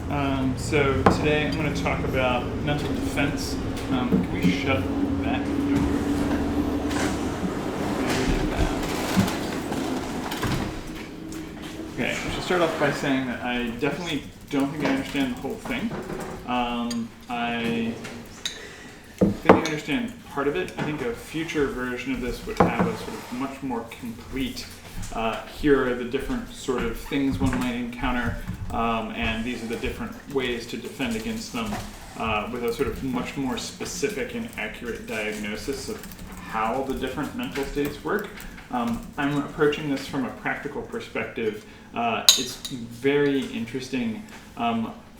So today I'm going to talk about mental defense. Can we shut that door? Okay, I should start off by saying that I definitely don't think I understand the whole thing. I think I understand part of it. I think a future version of this would have a sort of much more complete, here are the different sort of things one might encounter, and these are the different ways to defend against them, with a sort of much more specific and accurate diagnosis of how the different mental states work. I'm approaching this from a practical perspective. It's very interesting.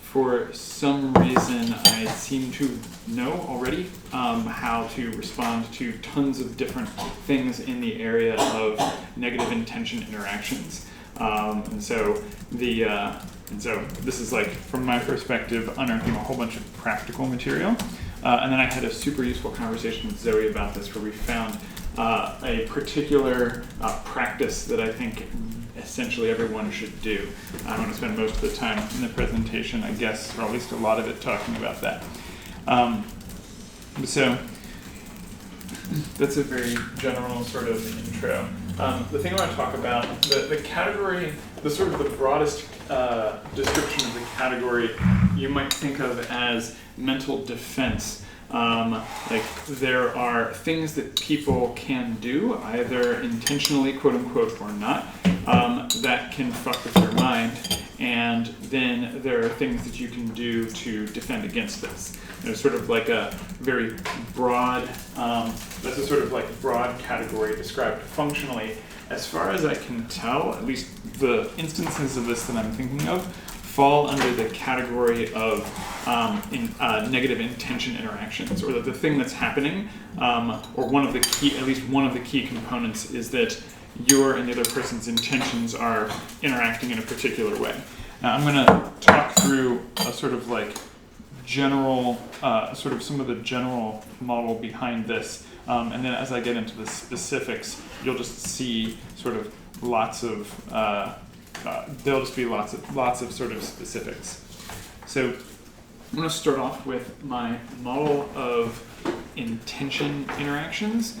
For some reason, I seem to know already how to respond to tons of different things in the area of negative intention interactions. And so this is, like, from my perspective, unearthing a whole bunch of practical material. And then I had a super useful conversation with Zoe about this, where we found a particular practice that I think essentially everyone should do. I'm going to spend most of the time in the presentation, I guess, or at least a lot of it, talking about that. So that's a very general sort of intro. The thing I want to talk about, the category, the sort of the broadest description of the category you might think of as mental defense. Like, there are things that people can do, either intentionally, quote unquote, or not, that can fuck with your mind, and then there are things that you can do to defend against this. There's sort of like a very broad, that's a sort of like broad category described functionally. As far as I can tell, at least the instances of this that I'm thinking of fall under the category of negative intention interactions, or that the thing that's happening, or one of the key, at least one of the key components, is that your and the other person's intentions are interacting in a particular way. Now, I'm going to talk through a sort of like general, sort of some of the general model behind this, and then as I get into the specifics, you'll just see sort of lots of there'll just be lots of sort of specifics. So I'm going to start off with my model of intention interactions.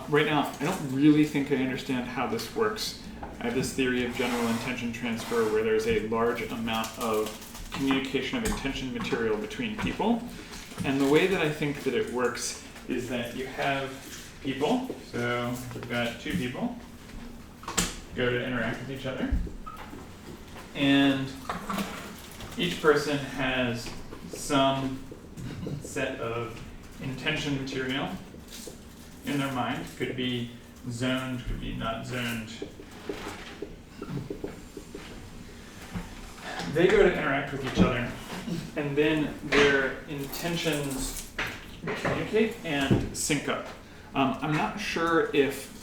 Right now, I don't really think I understand how this works. I have this theory of general intention transfer where there's a large amount of communication of intention material between people. And the way that I think that it works is that you have people. So we've got two people go to interact with each other. And each person has some set of intention material in their mind. Could be zoned, could be not zoned. They go to interact with each other, and then their intentions communicate and sync up. I'm not sure if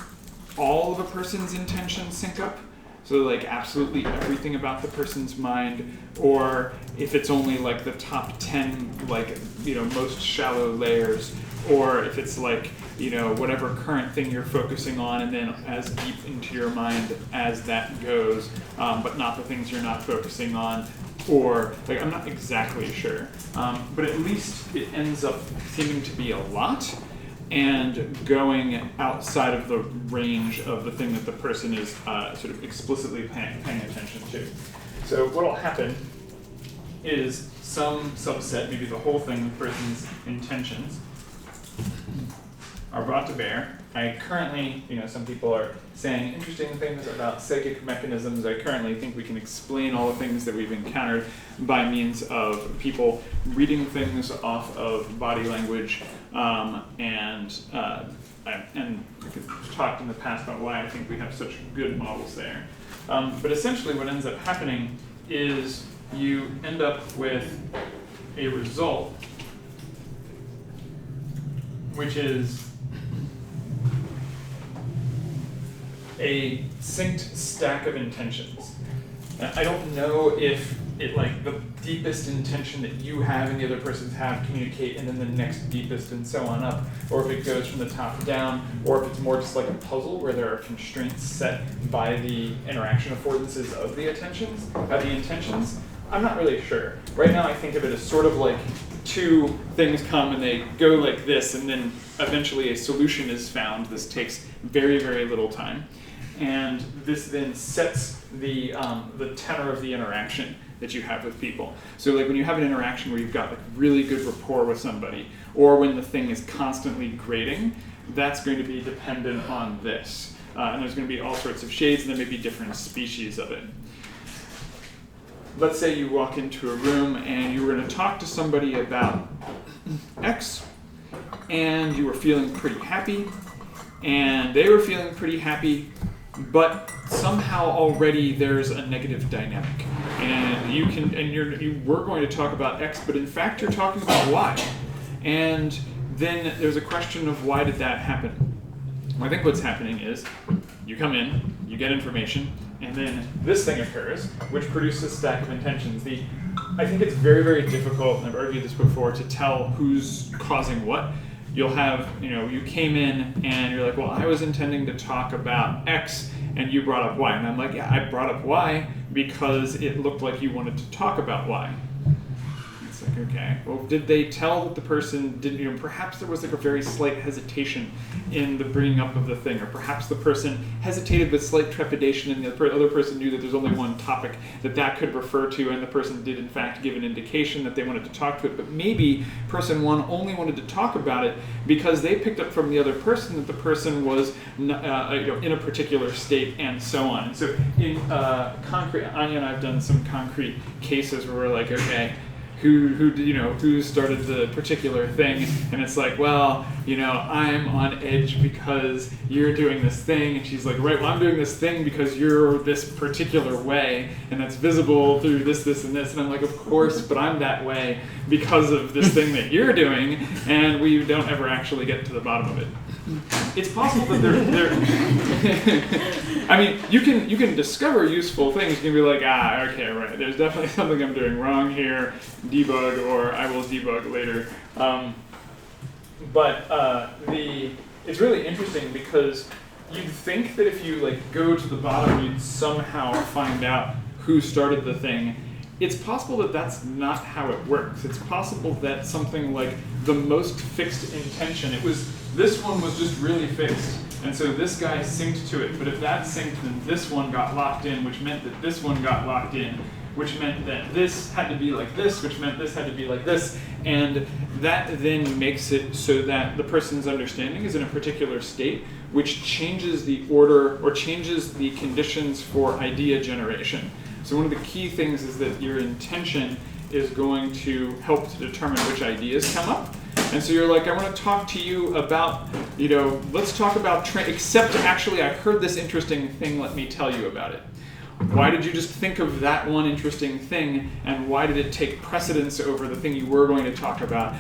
all of a person's intentions sync up, so like absolutely everything about the person's mind, or if it's only like the top 10, like, most shallow layers, or if it's like, whatever current thing you're focusing on, and then as deep into your mind as that goes, but not the things you're not focusing on, or like, I'm not exactly sure, but at least it ends up seeming to be a lot, and going outside of the range of the thing that the person is sort of explicitly paying attention to. So what will happen is some subset, maybe the whole thing, the person's intentions, are brought to bear. I currently, some people are saying interesting things about psychic mechanisms. I currently think we can explain all the things that we've encountered by means of people reading things off of body language, and we've talked in the past about why I think we have such good models there. But essentially what ends up happening is you end up with a result which is a synced stack of intentions. Now, I don't know if it, like, the deepest intention that you have and the other person's have communicate, and then the next deepest and so on up, or if it goes from the top down, or if it's more just like a puzzle where there are constraints set by the interaction affordances of the intentions. I'm not really sure. Right now I think of it as sort of like two things come and they go like this, and then eventually a solution is found. This takes very, very little time. And this then sets the tenor of the interaction that you have with people. So like when you have an interaction where you've got like really good rapport with somebody, or when the thing is constantly grading, that's going to be dependent on this. And there's going to be all sorts of shades, and there may be different species of it. Let's say you walk into a room and you were going to talk to somebody about X, and you were feeling pretty happy, and they were feeling pretty happy, but somehow already there's a negative dynamic. And you were going to talk about X, but in fact you're talking about Y. And then there's a question of why did that happen? I think what's happening is you come in, you get information, and then this thing occurs, which produces a stack of intentions. I think it's very, very difficult, and I've argued this before, to tell who's causing what. You'll have, you came in and you're like, well, I was intending to talk about X, and you brought up Y. And I'm like, yeah, I brought up Y because it looked like you wanted to talk about Y. It's like, okay, well, did they tell that the person didn't, perhaps there was like a very slight hesitation in the bringing up of the thing, or perhaps the person hesitated with slight trepidation and the other person knew that there's only one topic that could refer to, and the person did in fact give an indication that they wanted to talk to it, but maybe person one only wanted to talk about it because they picked up from the other person that the person was in a particular state, and so on. And so in concrete, Anya and I have done some concrete cases where we're like, okay, who started the particular thing, and it's like, well, I'm on edge because you're doing this thing, and she's like, right, well, I'm doing this thing because you're this particular way, and that's visible through this, and this, and I'm like, of course, but I'm that way because of this thing that you're doing, and we don't ever actually get to the bottom of it. It's possible that they're I mean, you can discover useful things. You can be like, okay, right, there's definitely something I'm doing wrong here, debug, or I will debug later. It's really interesting because you'd think that if you go to the bottom, you'd somehow find out who started the thing. It's possible that that's not how it works. It's possible that something like the most fixed intention, this one was just really fixed, and so this guy synced to it, but if that synced, then this one got locked in, which meant that this one got locked in, which meant that this had to be like this, which meant this had to be like this, and that then makes it so that the person's understanding is in a particular state, which changes the order or changes the conditions for idea generation. So one of the key things is that your intention is going to help to determine which ideas come up. And so you're like, I want to talk to you about, let's talk about, except actually I heard this interesting thing, let me tell you about it. Why did you just think of that one interesting thing, and why did it take precedence over the thing you were going to talk about?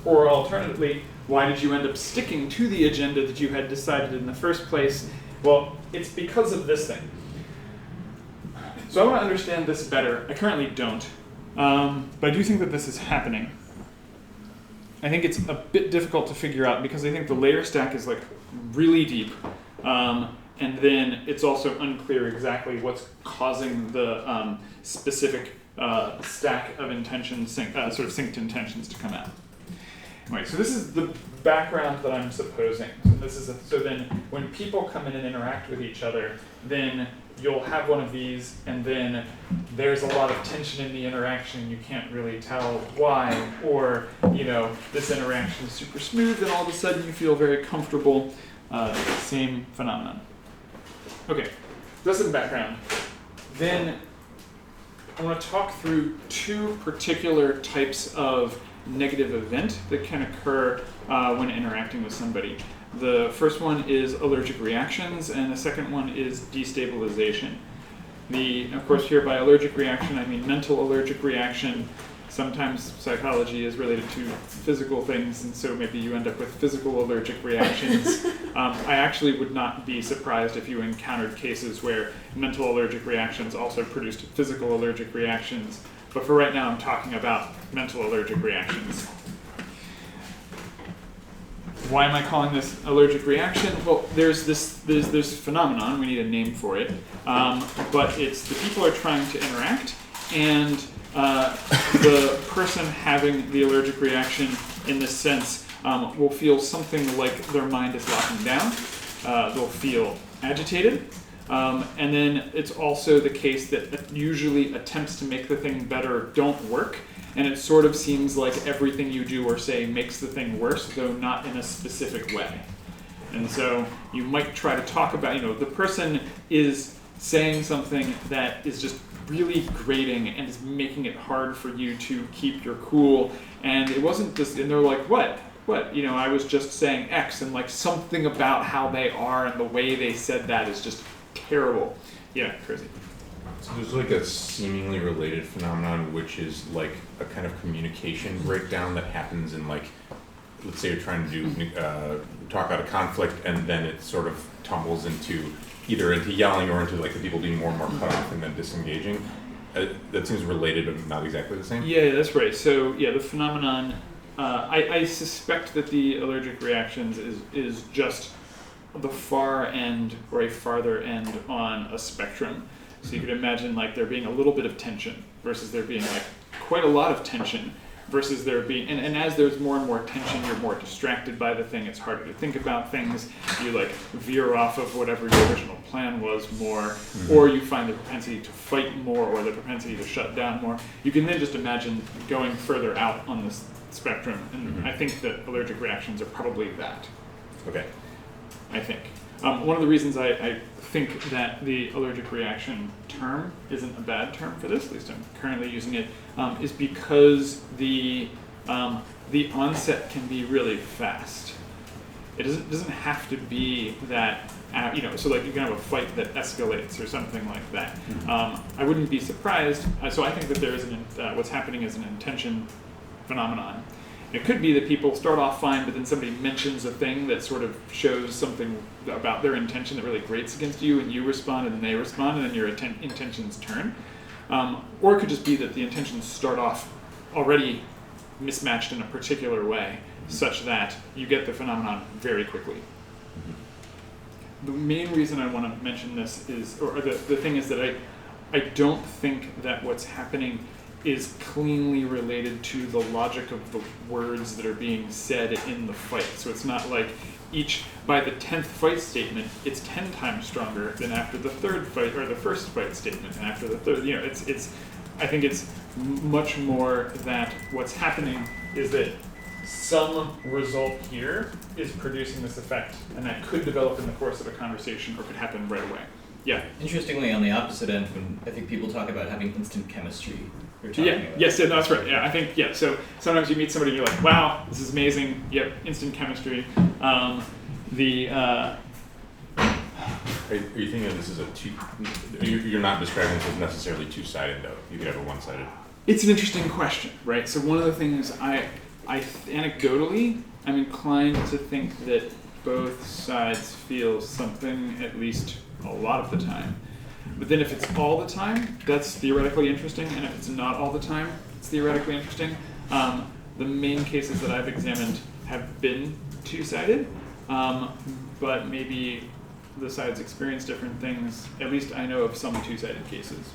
Or alternatively, why did you end up sticking to the agenda that you had decided in the first place? Well, it's because of this thing. So I want to understand this better. I currently don't, but I do think that this is happening. I think it's a bit difficult to figure out because I think the layer stack is really deep, and then it's also unclear exactly what's causing the specific stack of intentions, sort of synced intentions to come out. Anyway, so this is the background that I'm supposing. So then when people come in and interact with each other, then you'll have one of these, and then there's a lot of tension in the interaction. You can't really tell why, or this interaction is super smooth, and all of a sudden you feel very comfortable. Same phenomenon. Okay, that's the background. Then I want to talk through two particular types of negative event that can occur when interacting with somebody. The first one is allergic reactions, and the second one is destabilization. Of course, here by allergic reaction, I mean mental allergic reaction. Sometimes psychology is related to physical things, and so maybe you end up with physical allergic reactions. I actually would not be surprised if you encountered cases where mental allergic reactions also produced physical allergic reactions. But for right now, I'm talking about mental allergic reactions. why am I calling this allergic reaction? Well, there's this phenomenon, we need a name for it, but it's the people are trying to interact, and the person having the allergic reaction in this sense will feel something like their mind is locking down. They'll feel agitated. And then it's also the case that usually attempts to make the thing better don't work. And it sort of seems like everything you do or say makes the thing worse, though not in a specific way. And so you might try to talk about, the person is saying something that is just really grating and is making it hard for you to keep your cool. And it wasn't just, and they're like, what? I was just saying X, and like something about how they are and the way they said that is just terrible. Yeah, crazy. So there's like a seemingly related phenomenon, which is like a kind of communication breakdown that happens in, like, let's say you're trying to do talk out a conflict, and then it sort of tumbles into either into yelling or into like the people being more and more cut off and then disengaging. That seems related, but not exactly the same. Yeah, that's right. So yeah, the phenomenon. I suspect that the allergic reactions is just the far end or a farther end on a spectrum. So you could imagine like there being a little bit of tension versus there being like quite a lot of tension versus there being, and as there's more and more tension, you're more distracted by the thing, it's harder to think about things, you like veer off of whatever your original plan was more, or you find the propensity to fight more or the propensity to shut down more. You can then just imagine going further out on this spectrum, and I think that allergic reactions are probably that. Okay. I think. One of the reasons I think that the allergic reaction term isn't a bad term for this, at least I'm currently using it, is because the onset can be really fast. It doesn't have to be that, so like you can have a fight that escalates or something like that. I wouldn't be surprised, so I think that there is what's happening is an intention phenomenon. It could be that people start off fine, but then somebody mentions a thing that sort of shows something about their intention that really grates against you, and you respond, and then they respond, and then your intentions turn. Or it could just be that the intentions start off already mismatched in a particular way, such that you get the phenomenon very quickly. The main reason I want to mention this is, or the thing is that I don't think that what's happening is cleanly related to the logic of the words that are being said in the fight. So it's not like by the 10th fight statement, it's 10 times stronger than after the third fight, or the first fight statement, and after the third, I think it's much more that what's happening is that some result here is producing this effect, and that could develop in the course of a conversation or could happen right away. Yeah. Interestingly, on the opposite end, when I think people talk about having instant chemistry, you're talking about. Yes, yeah, that's right. Yeah, I think, so sometimes you meet somebody and you're like, wow, this is amazing. Yep, instant chemistry. Are you thinking of this as you're not describing this as necessarily two-sided, though? You could have a one-sided. It's an interesting question, right? So one of the things I anecdotally, I'm inclined to think that both sides feel something at least a lot of the time. But then if it's all the time, that's theoretically interesting, and if it's not all the time, it's theoretically interesting. The main cases that I've examined have been two-sided, but maybe the sides experience different things. At least I know of some two-sided cases.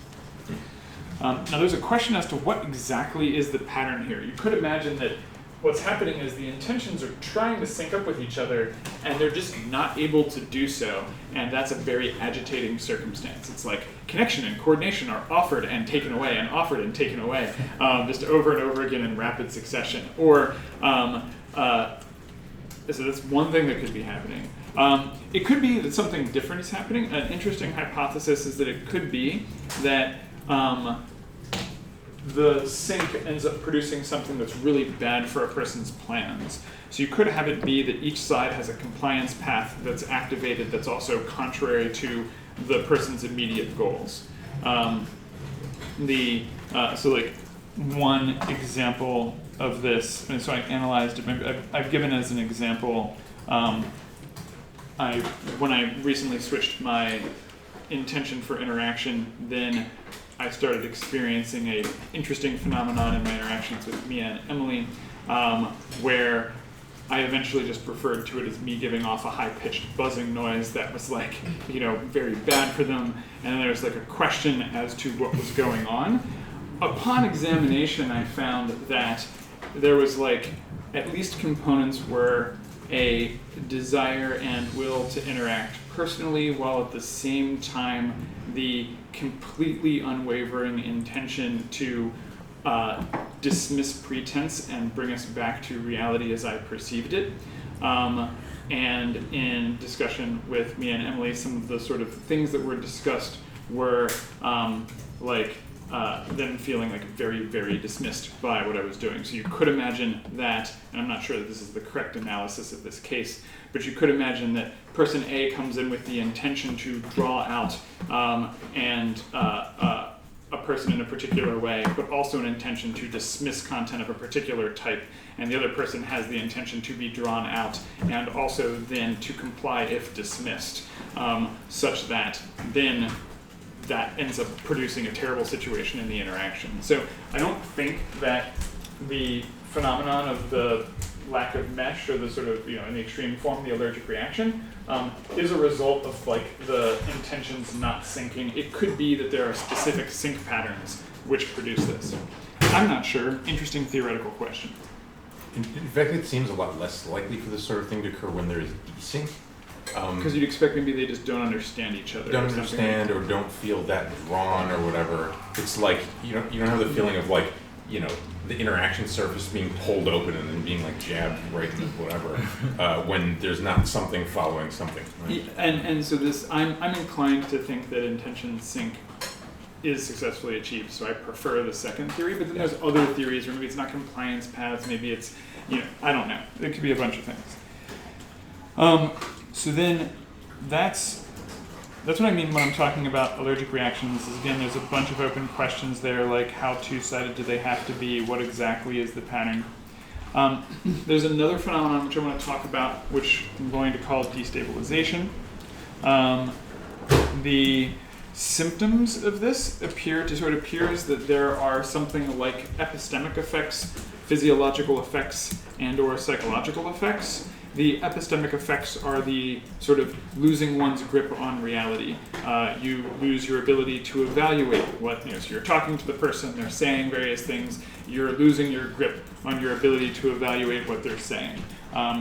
Now there's a question as to what exactly is the pattern here. You could imagine that what's happening is the intentions are trying to sync up with each other, and they're just not able to do so, and that's a very agitating circumstance. It's like connection and coordination are offered and taken away, and offered and taken away, just over and over again in rapid succession. Or, so that's one thing that could be happening. It could be that something different is happening. An interesting hypothesis is that it could be that the sync ends up producing something that's really bad for a person's plans. So you could have it be that each side has a compliance path that's activated that's also contrary to the person's immediate goals. So like one example of this, and so I analyzed it, I've given as an example, when I recently switched my intention for interaction, then I started experiencing an interesting phenomenon in my interactions with Mia and Emily, where I eventually just referred to it as me giving off a high-pitched buzzing noise that was like, very bad for them. And then there's like a question as to what was going on. Upon examination, I found that there was like, at least components were a desire and will to interact personally, while at the same time the completely unwavering intention to dismiss pretense and bring us back to reality as I perceived it. And in discussion with me and Emily, some of the sort of things that were discussed were them feeling like very, very dismissed by what I was doing. So you could imagine that, and I'm not sure that this is the correct analysis of this case, but you could imagine that person A comes in with the intention to draw out a person in a particular way, but also an intention to dismiss content of a particular type, and the other person has the intention to be drawn out and also then to comply if dismissed, such that then that ends up producing a terrible situation in the interaction. So I don't think that the phenomenon of the lack of mesh, or the sort of, in the extreme form, the allergic reaction, is a result of like the intentions not syncing. It could be that there are specific sync patterns which produce this. I'm not sure. Interesting theoretical question. In fact, it seems a lot less likely for this sort of thing to occur when there is desync. Because you'd expect maybe they just don't understand each other. Don't understand or don't feel that drawn or whatever. It's like you don't have the feeling of like, the interaction surface being pulled open and then being like jabbed right into whatever when there's not something following something. Right? And so this, I'm inclined to think that intention sync is successfully achieved. So I prefer the second theory, but then there's other theories where maybe it's not compliance paths, maybe it's, I don't know. It could be a bunch of things. So then that's what I mean when I'm talking about allergic reactions. Is again, there's a bunch of open questions there, like how two-sided do they have to be? What exactly is the pattern? There's another phenomenon which I want to talk about, which I'm going to call destabilization. The symptoms of this appears that there are something like epistemic effects, physiological effects, and or psychological effects. The epistemic effects are the sort of losing one's grip on reality. You lose your ability to evaluate what, so you're talking to the person, they're saying various things, you're losing your grip on your ability to evaluate what they're saying.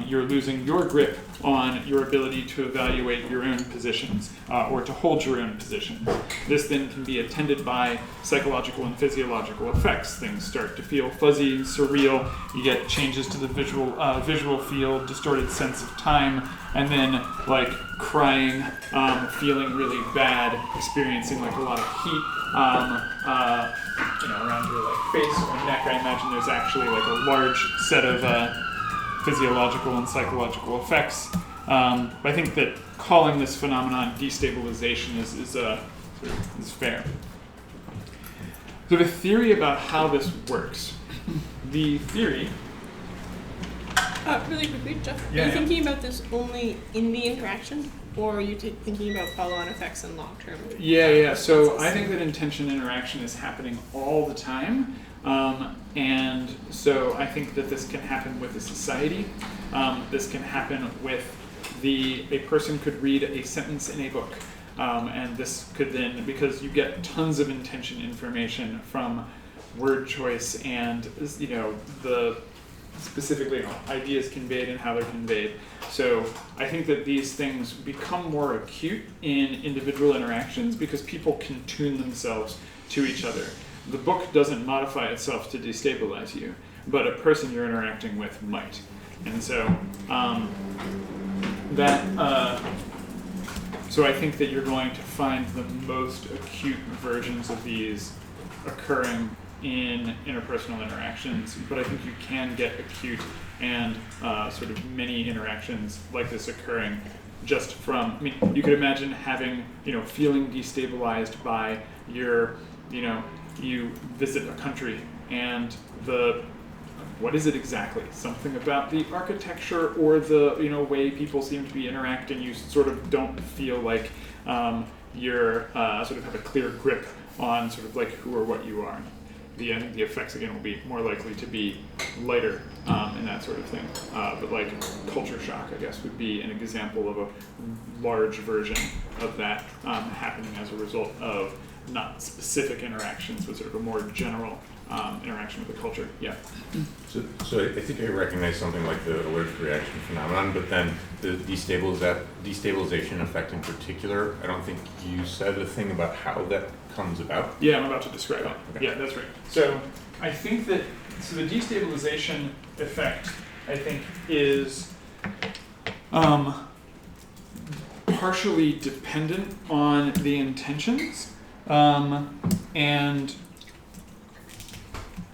You're losing your grip on your ability to evaluate your own positions or to hold your own positions. This then can be attended by psychological and physiological effects. Things start to feel fuzzy, surreal. You get changes to the visual field, distorted sense of time, and then like crying, feeling really bad, experiencing like a lot of heat around your like face or neck. I imagine there's actually like a large set of physiological and psychological effects. But I think that calling this phenomenon destabilization is fair. So the theory about how this works. The theory... Really quickly, Jeff, Yeah, are you yeah. thinking about this only in the interaction, or are you thinking about follow-on effects and long-term? Yeah. So I think that intention interaction is happening all the time. And so I think that this can happen with a society. This can happen with a person could read a sentence in a book. And this could then, because you get tons of intention information from word choice and, the specifically ideas conveyed and how they're conveyed. So I think that these things become more acute in individual interactions because people can tune themselves to each other. The book doesn't modify itself to destabilize you, but a person you're interacting with might. And so so I think that you're going to find the most acute versions of these occurring in interpersonal interactions, but I think you can get acute and sort of many interactions like this occurring just from, you could imagine having, feeling destabilized by your, you visit a country and what is it exactly? Something about the architecture or the, way people seem to be interacting, you sort of don't feel like you're sort of have a clear grip on sort of like who or what you are. I think the effects again will be more likely to be lighter and that sort of thing. But like culture shock, I guess, would be an example of a large version of that happening as a result of not specific interactions, but sort of a more general interaction with the culture. Yeah. So I think I recognize something like the allergic reaction phenomenon, but then the destabilization effect in particular, I don't think you said a thing about how that comes about. Yeah, I'm about to describe it. Okay. Yeah, that's right. So I think that the destabilization effect, I think, is partially dependent on the intentions, and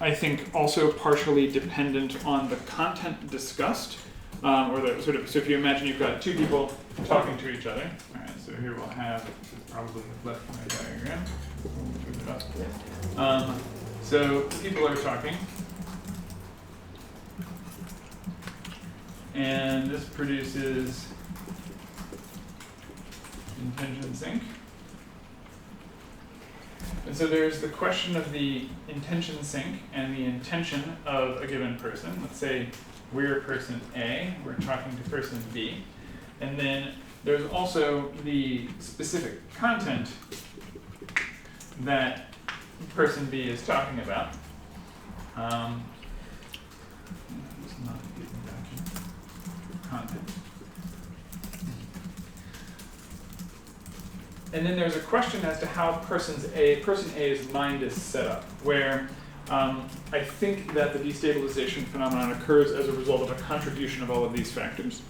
I think also partially dependent on the content discussed, or the sort of, so if you imagine you've got two people talking to each other. All right, so here we'll have probably the left my diagram. We'll move it up. So people are talking, and this produces intention sync. And so there's the question of the intention sync and the intention of a given person. Let's say we're person A, we're talking to person B. And then there's also the specific content that person B is talking about. It's not a given document. Content. And then there's a question as to how person A's mind is set up, where I think that the destabilization phenomenon occurs as a result of a contribution of all of these factors.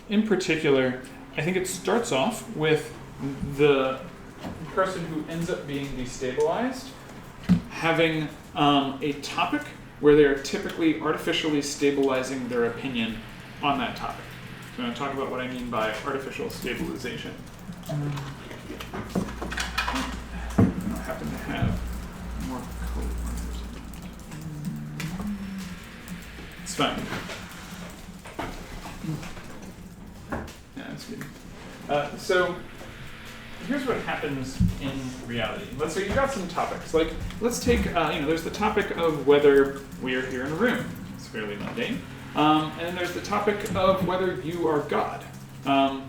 In particular, I think it starts off with the person who ends up being destabilized having a topic where they are typically artificially stabilizing their opinion on that topic. So I'm going to talk about what I mean by artificial stabilization. I happen to have more colors. It's fine. Yeah, that's good. So here's what happens in reality. Let's say you've got some topics. Like, let's take, there's the topic of whether we are here in a room. It's fairly mundane. And then there's the topic of whether you are God,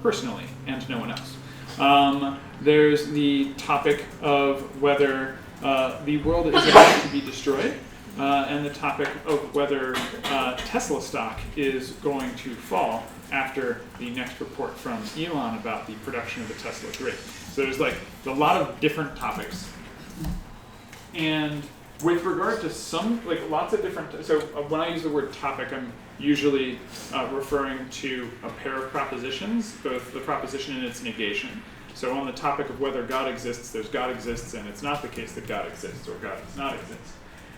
personally, and no one else. There's the topic of whether the world is about to be destroyed, and the topic of whether Tesla stock is going to fall after the next report from Elon about the production of the Tesla 3. So there's like a lot of different topics. And with regard to some, like lots of different, so when I use the word topic, I'm usually referring to a pair of propositions, both the proposition and its negation. So on the topic of whether God exists, there's God exists, and it's not the case that God exists, or God does not exist.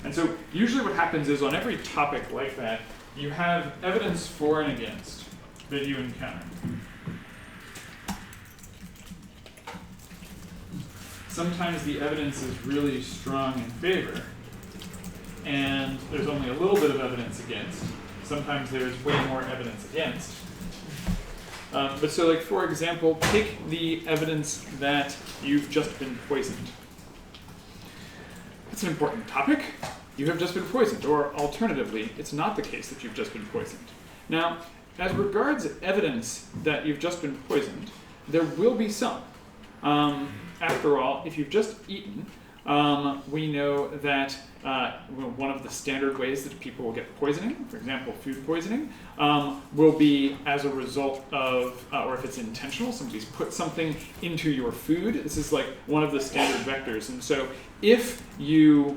And so usually what happens is on every topic like that, you have evidence for and against that you encounter. Sometimes the evidence is really strong in favor, and there's only a little bit of evidence against. Sometimes there's way more evidence against. But so, like, for example, take the evidence that you've just been poisoned. That's an important topic. You have just been poisoned, or alternatively, it's not the case that you've just been poisoned. Now, as regards evidence that you've just been poisoned, there will be some. After all, if you've just eaten, we know that one of the standard ways that people will get poisoning, for example, food poisoning, will be as a result of, or if it's intentional, somebody's put something into your food. This is like one of the standard vectors. And so if you,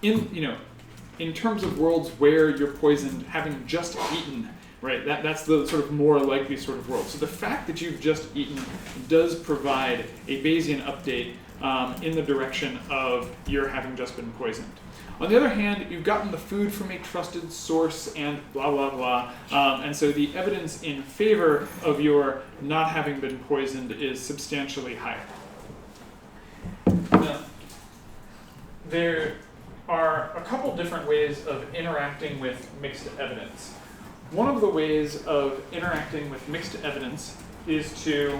in terms of worlds where you're poisoned, having just eaten, right, that's the sort of more likely sort of world. So the fact that you've just eaten does provide a Bayesian update in the direction of your having just been poisoned. On the other hand, you've gotten the food from a trusted source and blah, blah, blah. And so the evidence in favor of your not having been poisoned is substantially higher. Now, there are a couple different ways of interacting with mixed evidence. One of the ways of interacting with mixed evidence is to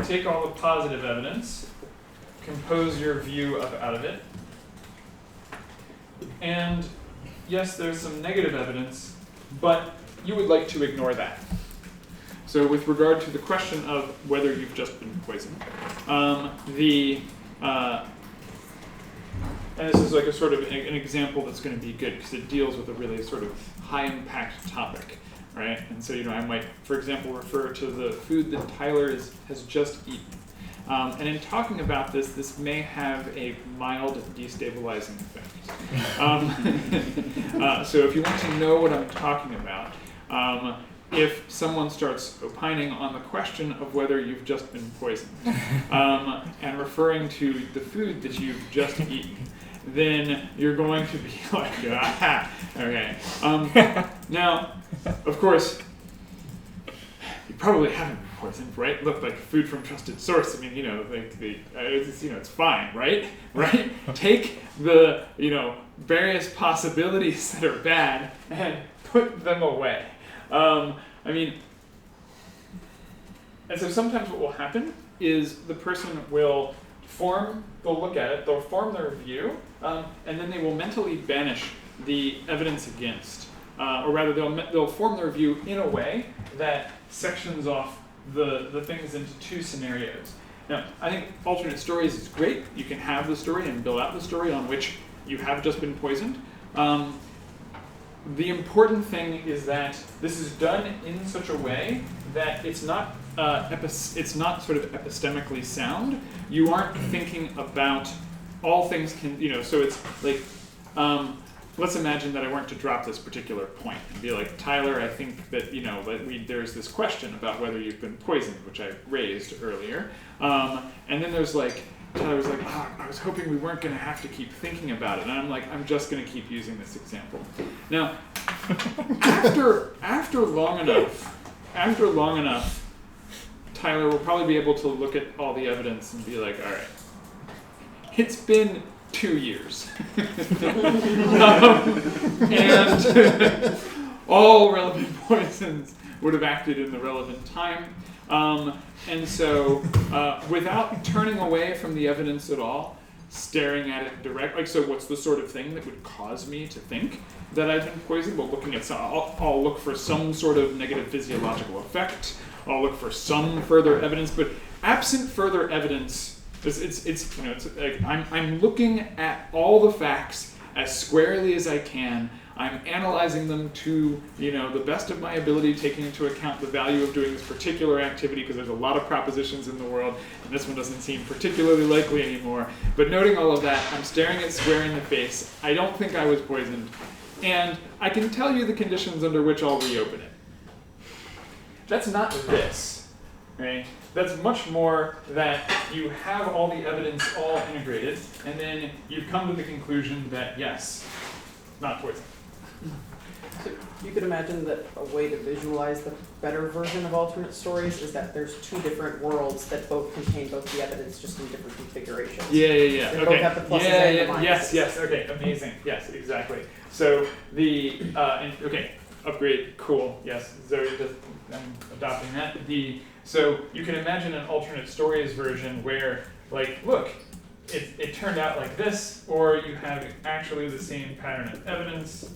take all the positive evidence, compose your view out of it, and yes, there's some negative evidence, but you would like to ignore that. So with regard to the question of whether you've just been poisoned, and this is like a sort of an example that's going to be good because it deals with a really sort of high impact topic, right? And so, I might, for example, refer to the food that Tyler has just eaten. And in talking about this, this may have a mild destabilizing effect. So if you want to know what I'm talking about, if someone starts opining on the question of whether you've just been poisoned, and referring to the food that you've just eaten, then you're going to be like, aha, okay. Now, of course, you probably haven't been poisoned, right? Look, like food from trusted source. I mean, it's fine, right? Right? Take the, various possibilities that are bad and put them away. And so sometimes what will happen is the person will they'll look at it, they'll form their view, and then they will mentally banish the evidence against. Or rather, they'll form their view in a way that sections off the things into two scenarios. Now, I think alternate stories is great. You can have the story and build out the story on which you have just been poisoned. The important thing is that this is done in such a way that it's not sort of epistemically sound. You aren't thinking about all things so it's like, let's imagine that I weren't to drop this particular point and be like, Tyler, I think that, there's this question about whether you've been poisoned, which I raised earlier. And then there's like, Tyler was like, I was hoping we weren't going to have to keep thinking about it. And I'm like, I'm just going to keep using this example. Now, after long enough, Tyler will probably be able to look at all the evidence and be like, all right, it's been 2 years. And all relevant poisons would have acted in the relevant time. And so, without turning away from the evidence at all, staring at it directly, so what's the sort of thing that would cause me to think that I've been poisoned? Well, looking at I'll look for some sort of negative physiological effect. I'll look for some further evidence, but absent further evidence, I'm looking at all the facts as squarely as I can. I'm analyzing them to, the best of my ability, taking into account the value of doing this particular activity, because there's a lot of propositions in the world, and this one doesn't seem particularly likely anymore. But noting all of that, I'm staring it square in the face. I don't think I was poisoned, and I can tell you the conditions under which I'll reopen it. That's not this, right? That's much more that you have all the evidence all integrated, and then you've come to the conclusion that, yes, not poison. So you could imagine that a way to visualize the better version of alternate stories is that there's two different worlds that both contain both the evidence, just in different configurations. Yeah. They Okay. both have the pluses and the minuses. Yes. Okay. Amazing. Yes. Exactly. So upgrade. Cool. Yes. Zoe, I'm adopting that. So you can imagine an alternate stories version where, like, look, it turned out like this, or you have actually the same pattern of evidence,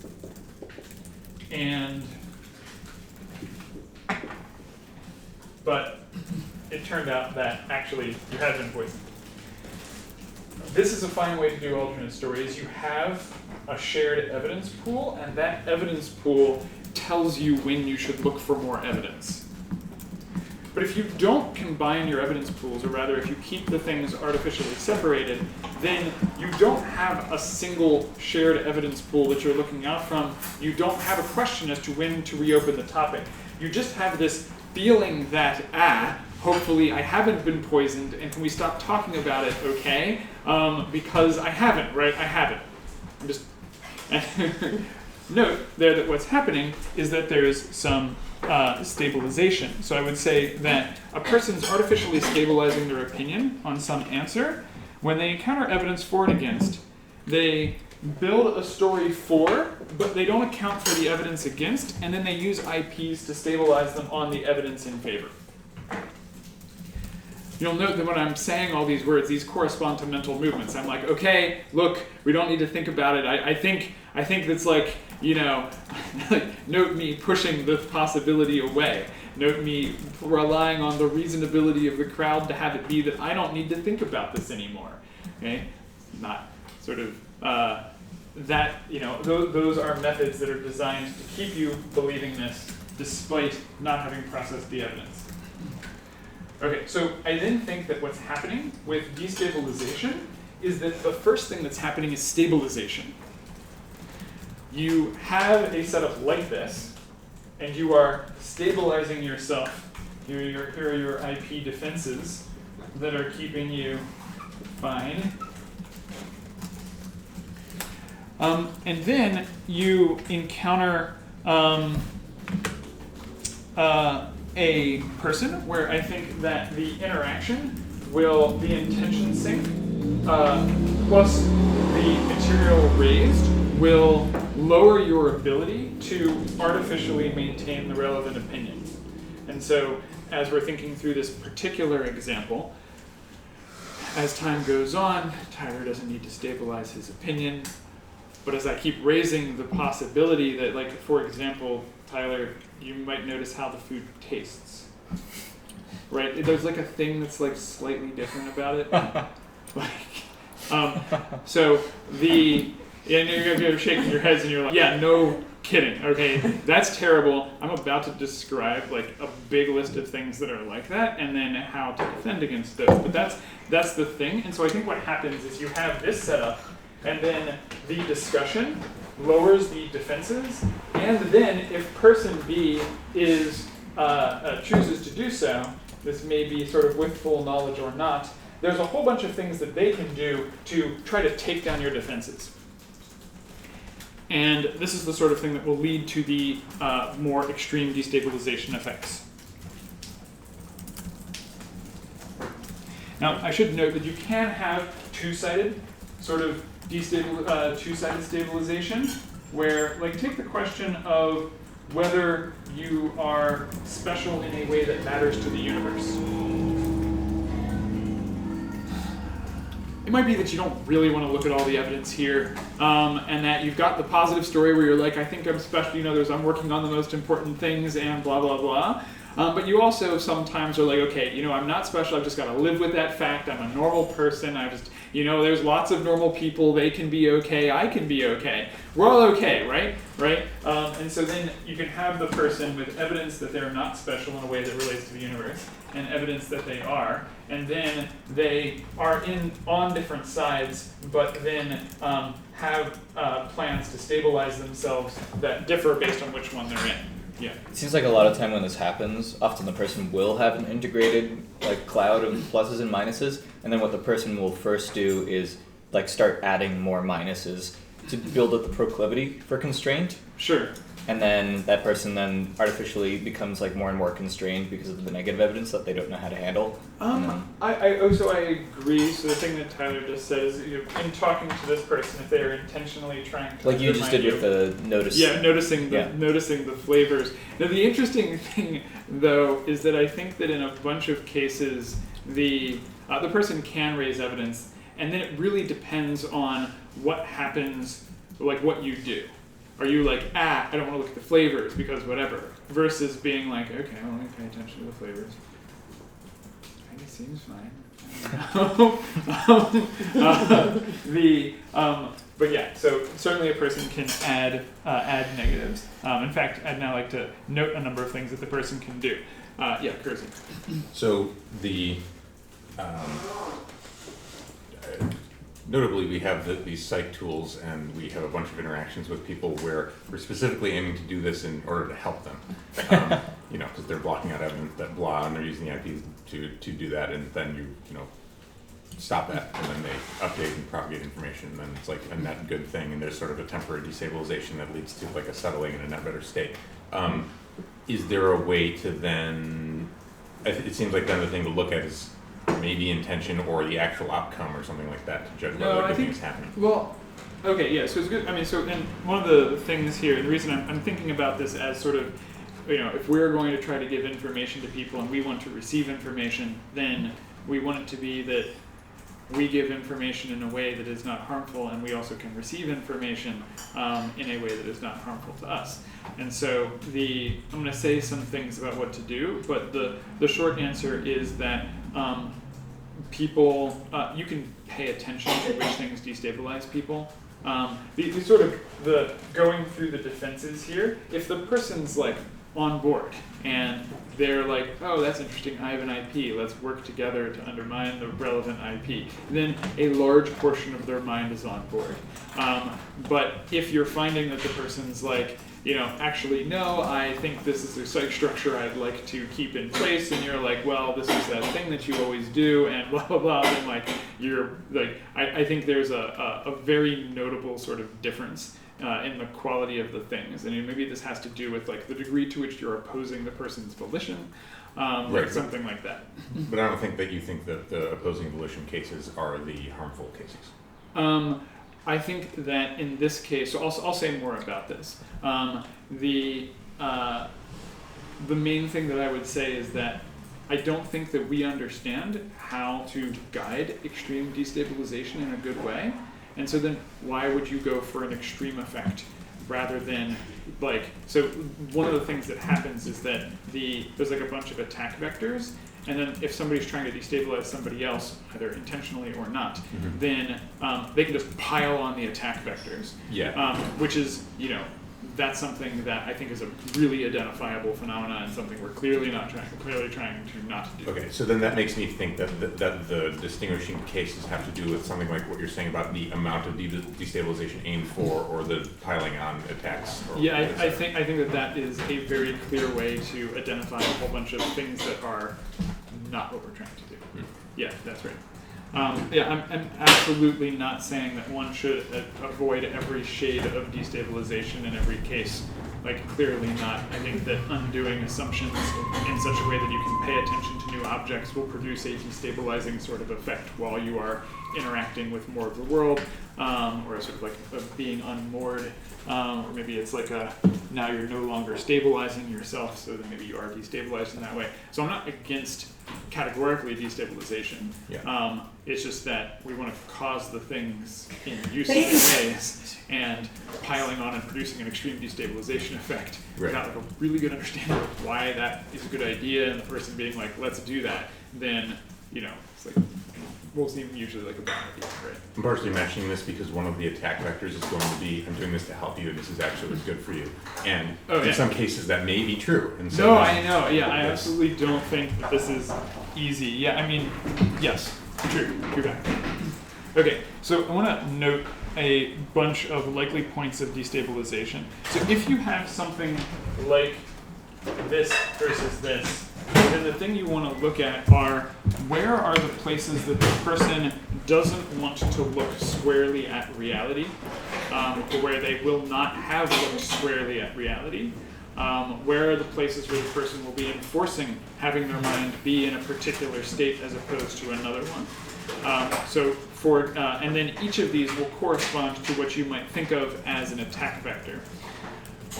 but it turned out that actually you had been poisoned. This is a fine way to do alternate stories. You have a shared evidence pool, and that evidence pool tells you when you should look for more evidence. But if you don't combine your evidence pools, or rather if you keep the things artificially separated, then you don't have a single shared evidence pool that you're looking out from. You don't have a question as to when to reopen the topic. You just have this feeling that, hopefully I haven't been poisoned, and can we stop talking about it, okay? Because I haven't, right? I haven't. I'm just... Note there that what's happening is that there's some stabilization. So I would say that a person's artificially stabilizing their opinion on some answer. When they encounter evidence for and against, they build a story for, but they don't account for the evidence against, and then they use IPs to stabilize them on the evidence in favor. you'll note that when I'm saying all these words, these correspond to mental movements. I'm like, okay, look, we don't need to think about it. I think that's like, like, note me pushing the possibility away. Note me relying on the reasonability of the crowd to have it be that I don't need to think about this anymore. Okay, not sort of that. Those are methods that are designed to keep you believing this despite not having processed the evidence. Okay, so I then think that what's happening with destabilization is that the first thing that's happening is stabilization. You have a setup like this, and you are stabilizing yourself. Here are your IP defenses that are keeping you fine. And then you encounter a person where I think that the interaction will, the intention sync, plus the material raised will lower your ability to artificially maintain the relevant opinion. And so, as we're thinking through this particular example, as time goes on, Tyler doesn't need to stabilize his opinion, but as I keep raising the possibility that, like, for example, Tyler, you might notice how the food tastes, right? There's like a thing that's like slightly different about it. So you're shaking your heads and you're like, yeah, no kidding. Okay, that's terrible. I'm about to describe like a big list of things that are like that, and then how to defend against those. But that's the thing. And so I think what happens is you have this setup, and then the discussion lowers the defenses, and then if person B is chooses to do so, this may be sort of with full knowledge or not, there's a whole bunch of things that they can do to try to take down your defenses. And this is the sort of thing that will lead to the more extreme destabilization effects. Now, I should note that you can have two-sided sort of two-sided stabilization, where, like, take the question of whether you are special in a way that matters to the universe. It might be that you don't really want to look at all the evidence here, and that you've got the positive story where you're like, I think I'm special, I'm working on the most important things, and blah, blah, blah. But you also sometimes are like, okay, I'm not special, I've just got to live with that fact, I'm a normal person, there's lots of normal people, they can be okay, I can be okay. We're all okay, right? And so then you can have the person with evidence that they're not special in a way that relates to the universe, and evidence that they are, and then they are on different sides, but then have plans to stabilize themselves that differ based on which one they're in. Yeah. It seems like a lot of time when this happens, often the person will have an integrated cloud of pluses and minuses, and then what the person will first do is start adding more minuses to build up the proclivity for constraint. Sure. And then that person then artificially becomes more and more constrained because of the negative evidence that they don't know how to handle. I agree. So the thing that Tyler just said is, in talking to this person, if they are intentionally trying to you just did with the notice. Yeah, noticing the flavors. Now the interesting thing though is that I think that in a bunch of cases the person can raise evidence, and then it really depends on what happens, what you do. Are you I don't want to look at the flavors because whatever, versus being okay, well, let me pay attention to the flavors. Kind of seems fine. But yeah, so certainly a person can add negatives. In fact, I'd now like to note a number of things that the person can do. Yeah, Kersey. So notably, we have these psych tools, and we have a bunch of interactions with people where we're specifically aiming to do this in order to help them. Because they're blocking out evidence, that blah, and they're using the IP to do that, and then you stop that, and then they update and propagate information, and then it's a net good thing, and there's sort of a temporary destabilization that leads to a settling in a net better state. Is there a way to then? It seems like then the thing to look at is maybe intention or the actual outcome or something like that to judge whether good thing is happening. Well, okay, yeah, so it's good. And one of the things here, the reason I'm thinking about this as sort of, if we're going to try to give information to people and we want to receive information, then we want it to be that we give information in a way that is not harmful, and we also can receive information in a way that is not harmful to us. And so I'm going to say some things about what to do, but the short answer is that people, you can pay attention to which things destabilize people. The sort of the going through the defenses here, if the person's like on board and they're like, oh, that's interesting, I have an IP, let's work together to undermine the relevant IP, then a large portion of their mind is on board. But if you're finding that the person's like, actually, no, I think this is a site structure I'd like to keep in place, and you're like, well, this is that thing that you always do, and blah, blah, blah, then like, you're like, I think there's a very notable sort of difference in the quality of the things. And maybe this has to do with like the degree to which you're opposing the person's volition, Right. like something like that. But I don't think that you think that the opposing volition cases are the harmful cases. I think that in this case, so I'll say more about this. The main thing that I would say is that I don't think that we understand how to guide extreme destabilization in a good way. And so then why would you go for an extreme effect rather than like, so one of the things that happens is that there's like a bunch of attack vectors, and then if somebody's trying to destabilize somebody else, either intentionally or not, then they can just pile on the attack vectors. Yeah. Which is, that's something that I think is a really identifiable phenomenon and something we're clearly trying to not do. Okay, so then that makes me think that the distinguishing cases have to do with something like what you're saying about the amount of destabilization aimed for, or the piling on attacks. Yeah, I think that is a very clear way to identify a whole bunch of things that are not what we're trying to do. Yeah, that's right. I'm absolutely not saying that one should avoid every shade of destabilization in every case. Like, clearly not. I think that undoing assumptions in such a way that you can pay attention to new objects will produce a destabilizing sort of effect while you are interacting with more of the world, or sort of like being unmoored, or maybe it's like now you're no longer stabilizing yourself, so then maybe you are destabilized in that way. So I'm not against categorically destabilization. Yeah. It's just that we want to cause the things in useful ways, and piling on and producing an extreme destabilization effect without like a really good understanding of why that is a good idea, and the person being like, let's do that, then it's like will seem usually like a bad idea, right? I'm partially mentioning this because one of the attack vectors is going to be, I'm doing this to help you, and this is actually what's good for you. And in some cases that may be true. And so I know. Yeah, I absolutely don't think that this is easy. Yeah, I mean, yes, true. True fact. Okay, so I want to note a bunch of likely points of destabilization. So if you have something like this versus this, then the thing you want to look at are where are the places that the person doesn't want to look squarely at reality, or where they will not have looked squarely at reality. Where are the places where the person will be enforcing having their mind be in a particular state as opposed to another one. And then each of these will correspond to what you might think of as an attack vector.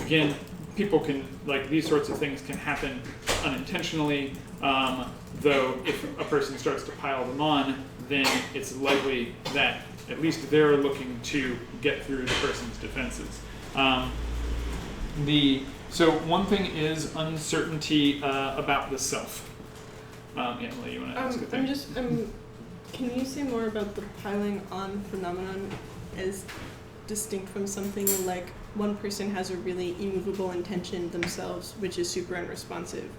Again, people can, like, these sorts of things can happen unintentionally, though if a person starts to pile them on, then it's likely that at least they're looking to get through the person's defenses. So one thing is uncertainty about the self. Emily, you want to ask a thing? Can you say more about the piling on phenomenon as distinct from something like one person has a really immovable intention themselves, which is super unresponsive,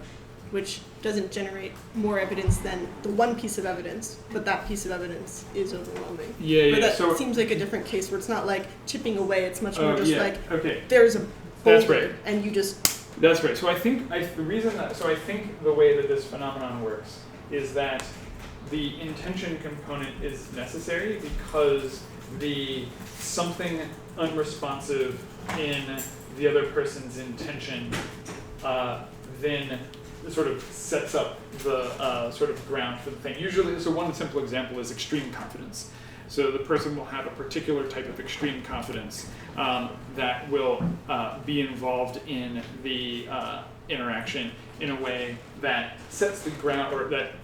which doesn't generate more evidence than the one piece of evidence, but that piece of evidence is overwhelming. Yeah. But that So seems like a different case where it's not like chipping away, it's much more just like, okay. there's a That's boulder right. and you just... That's right. So I think I think the way that this phenomenon works is that the intention component is necessary because the something unresponsive in the other person's intention then sort of sets up the sort of ground for the thing. Usually, so one simple example is extreme confidence. So the person will have a particular type of extreme confidence that will be involved in the interaction in a way that sets the ground, or that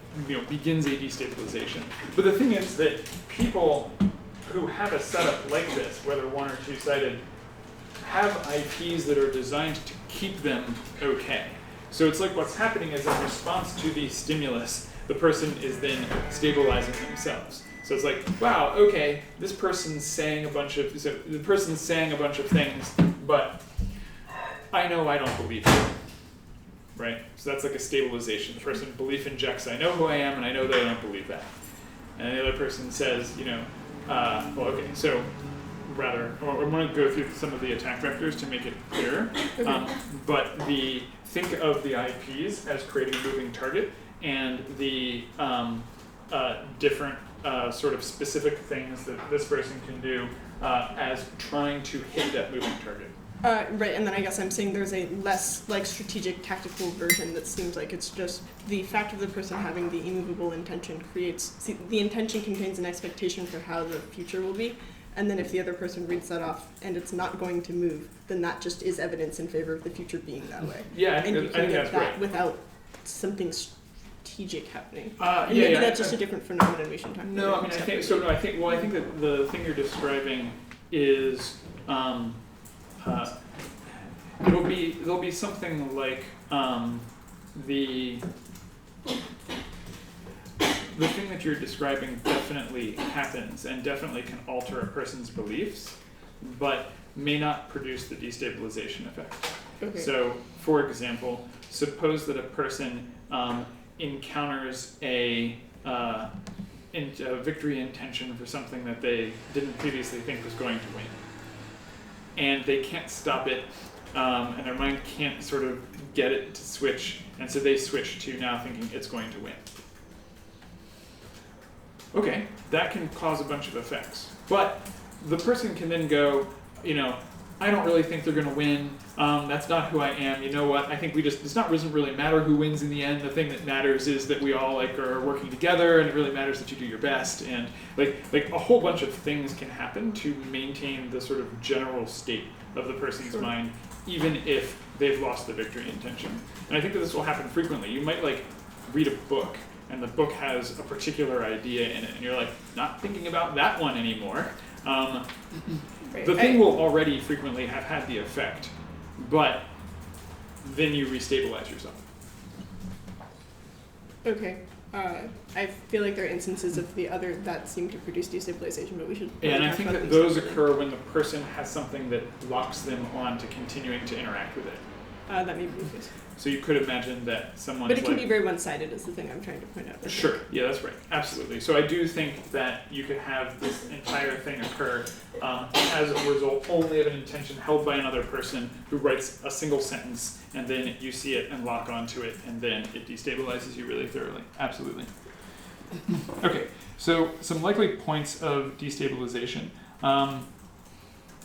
begins a destabilization. But the thing is that people who have a setup like this, whether one or two-sided, have IPs that are designed to keep them okay. So it's like what's happening is in response to the stimulus, the person is then stabilizing themselves. So it's like, wow, okay, this person's saying a bunch of things, but I know I don't believe it. Right? So that's like a stabilization. The person belief injects, I know who I am and I know that I don't believe that. And the other person says, well, okay, so rather, or I'm going to go through some of the attack vectors to make it clearer. But think of the IPs as creating a moving target and the different sort of specific things that this person can do as trying to hit that moving target. Right, and then I guess I'm saying there's a less strategic tactical version that seems like it's just the fact of the person having the immovable intention the intention contains an expectation for how the future will be, and then if the other person reads that off and it's not going to move, then that just is evidence in favor of the future being that way. Yeah, and you can get that's that right. without something strategic happening. Yeah, Maybe that's just a different phenomenon we should talk about. No, I mean, I think that the thing you're describing is, there'll be something like, the thing that you're describing definitely happens and definitely can alter a person's beliefs, but may not produce the destabilization effect. Okay. So, for example, suppose that a person encounters a victory intention for something that they didn't previously think was going to win, and they can't stop it, and their mind can't sort of get it to switch, and so they switch to now thinking it's going to win. Okay, that can cause a bunch of effects, but the person can then go, I don't really think they're going to win. That's not who I am. You know what? I think doesn't really matter who wins in the end. The thing that matters is that we all are working together, and it really matters that you do your best. And like a whole bunch of things can happen to maintain the sort of general state of the person's mind, even if they've lost the victory intention. And I think that this will happen frequently. You might read a book, and the book has a particular idea in it, and you're not thinking about that one anymore. The thing will already frequently have had the effect, but then you restabilize yourself. Okay. I feel like there are instances of the other that seem to produce destabilization, but we should. And I think that those occur when the person has something that locks them on to continuing to interact with it. That may be the case. So you could imagine that someone. But it can be very one-sided, is the thing I'm trying to point out. Sure. Yeah, that's right. Absolutely. So I do think that you could have this entire thing occur as a result only of an intention held by another person who writes a single sentence, and then you see it and lock onto it, and then it destabilizes you really thoroughly. Absolutely. Okay. So some likely points of destabilization.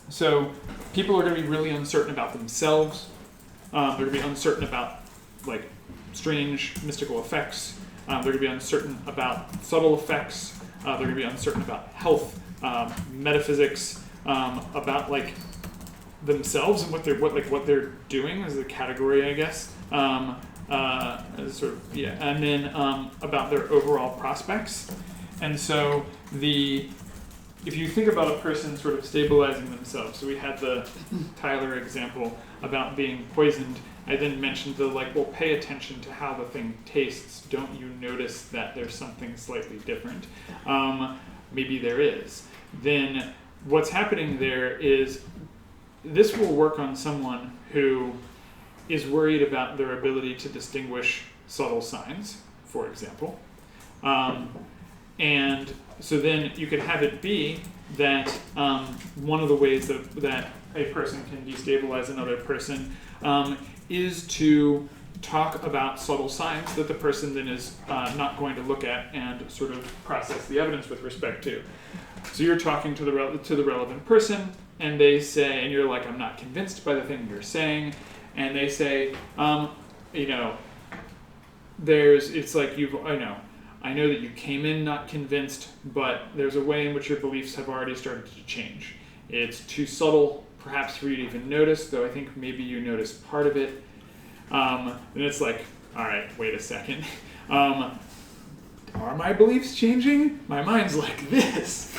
So people are going to be really uncertain about themselves. They're going to be uncertain about strange mystical effects. They're going to be uncertain about subtle effects. They're going to be uncertain about health, metaphysics, about themselves and what they're doing as a category, I guess. And then about their overall prospects. And so if you think about a person sort of stabilizing themselves, so we had the Tyler example about being poisoned. I then mentioned pay attention to how the thing tastes. Don't you notice that there's something slightly different? Maybe there is. Then what's happening there is this will work on someone who is worried about their ability to distinguish subtle signs, for example. And so then you could have it be that one of the ways that a person can destabilize another person is to talk about subtle signs that the person then is not going to look at and sort of process the evidence with respect to. So you're talking to the relevant person, and they say, and you're I'm not convinced by the thing you're saying, and they say, I know that you came in not convinced, but there's a way in which your beliefs have already started to change. It's too subtle, perhaps, for you to even notice, though I think maybe you noticed part of it. And it's all right, wait a second. are my beliefs changing? My mind's like this.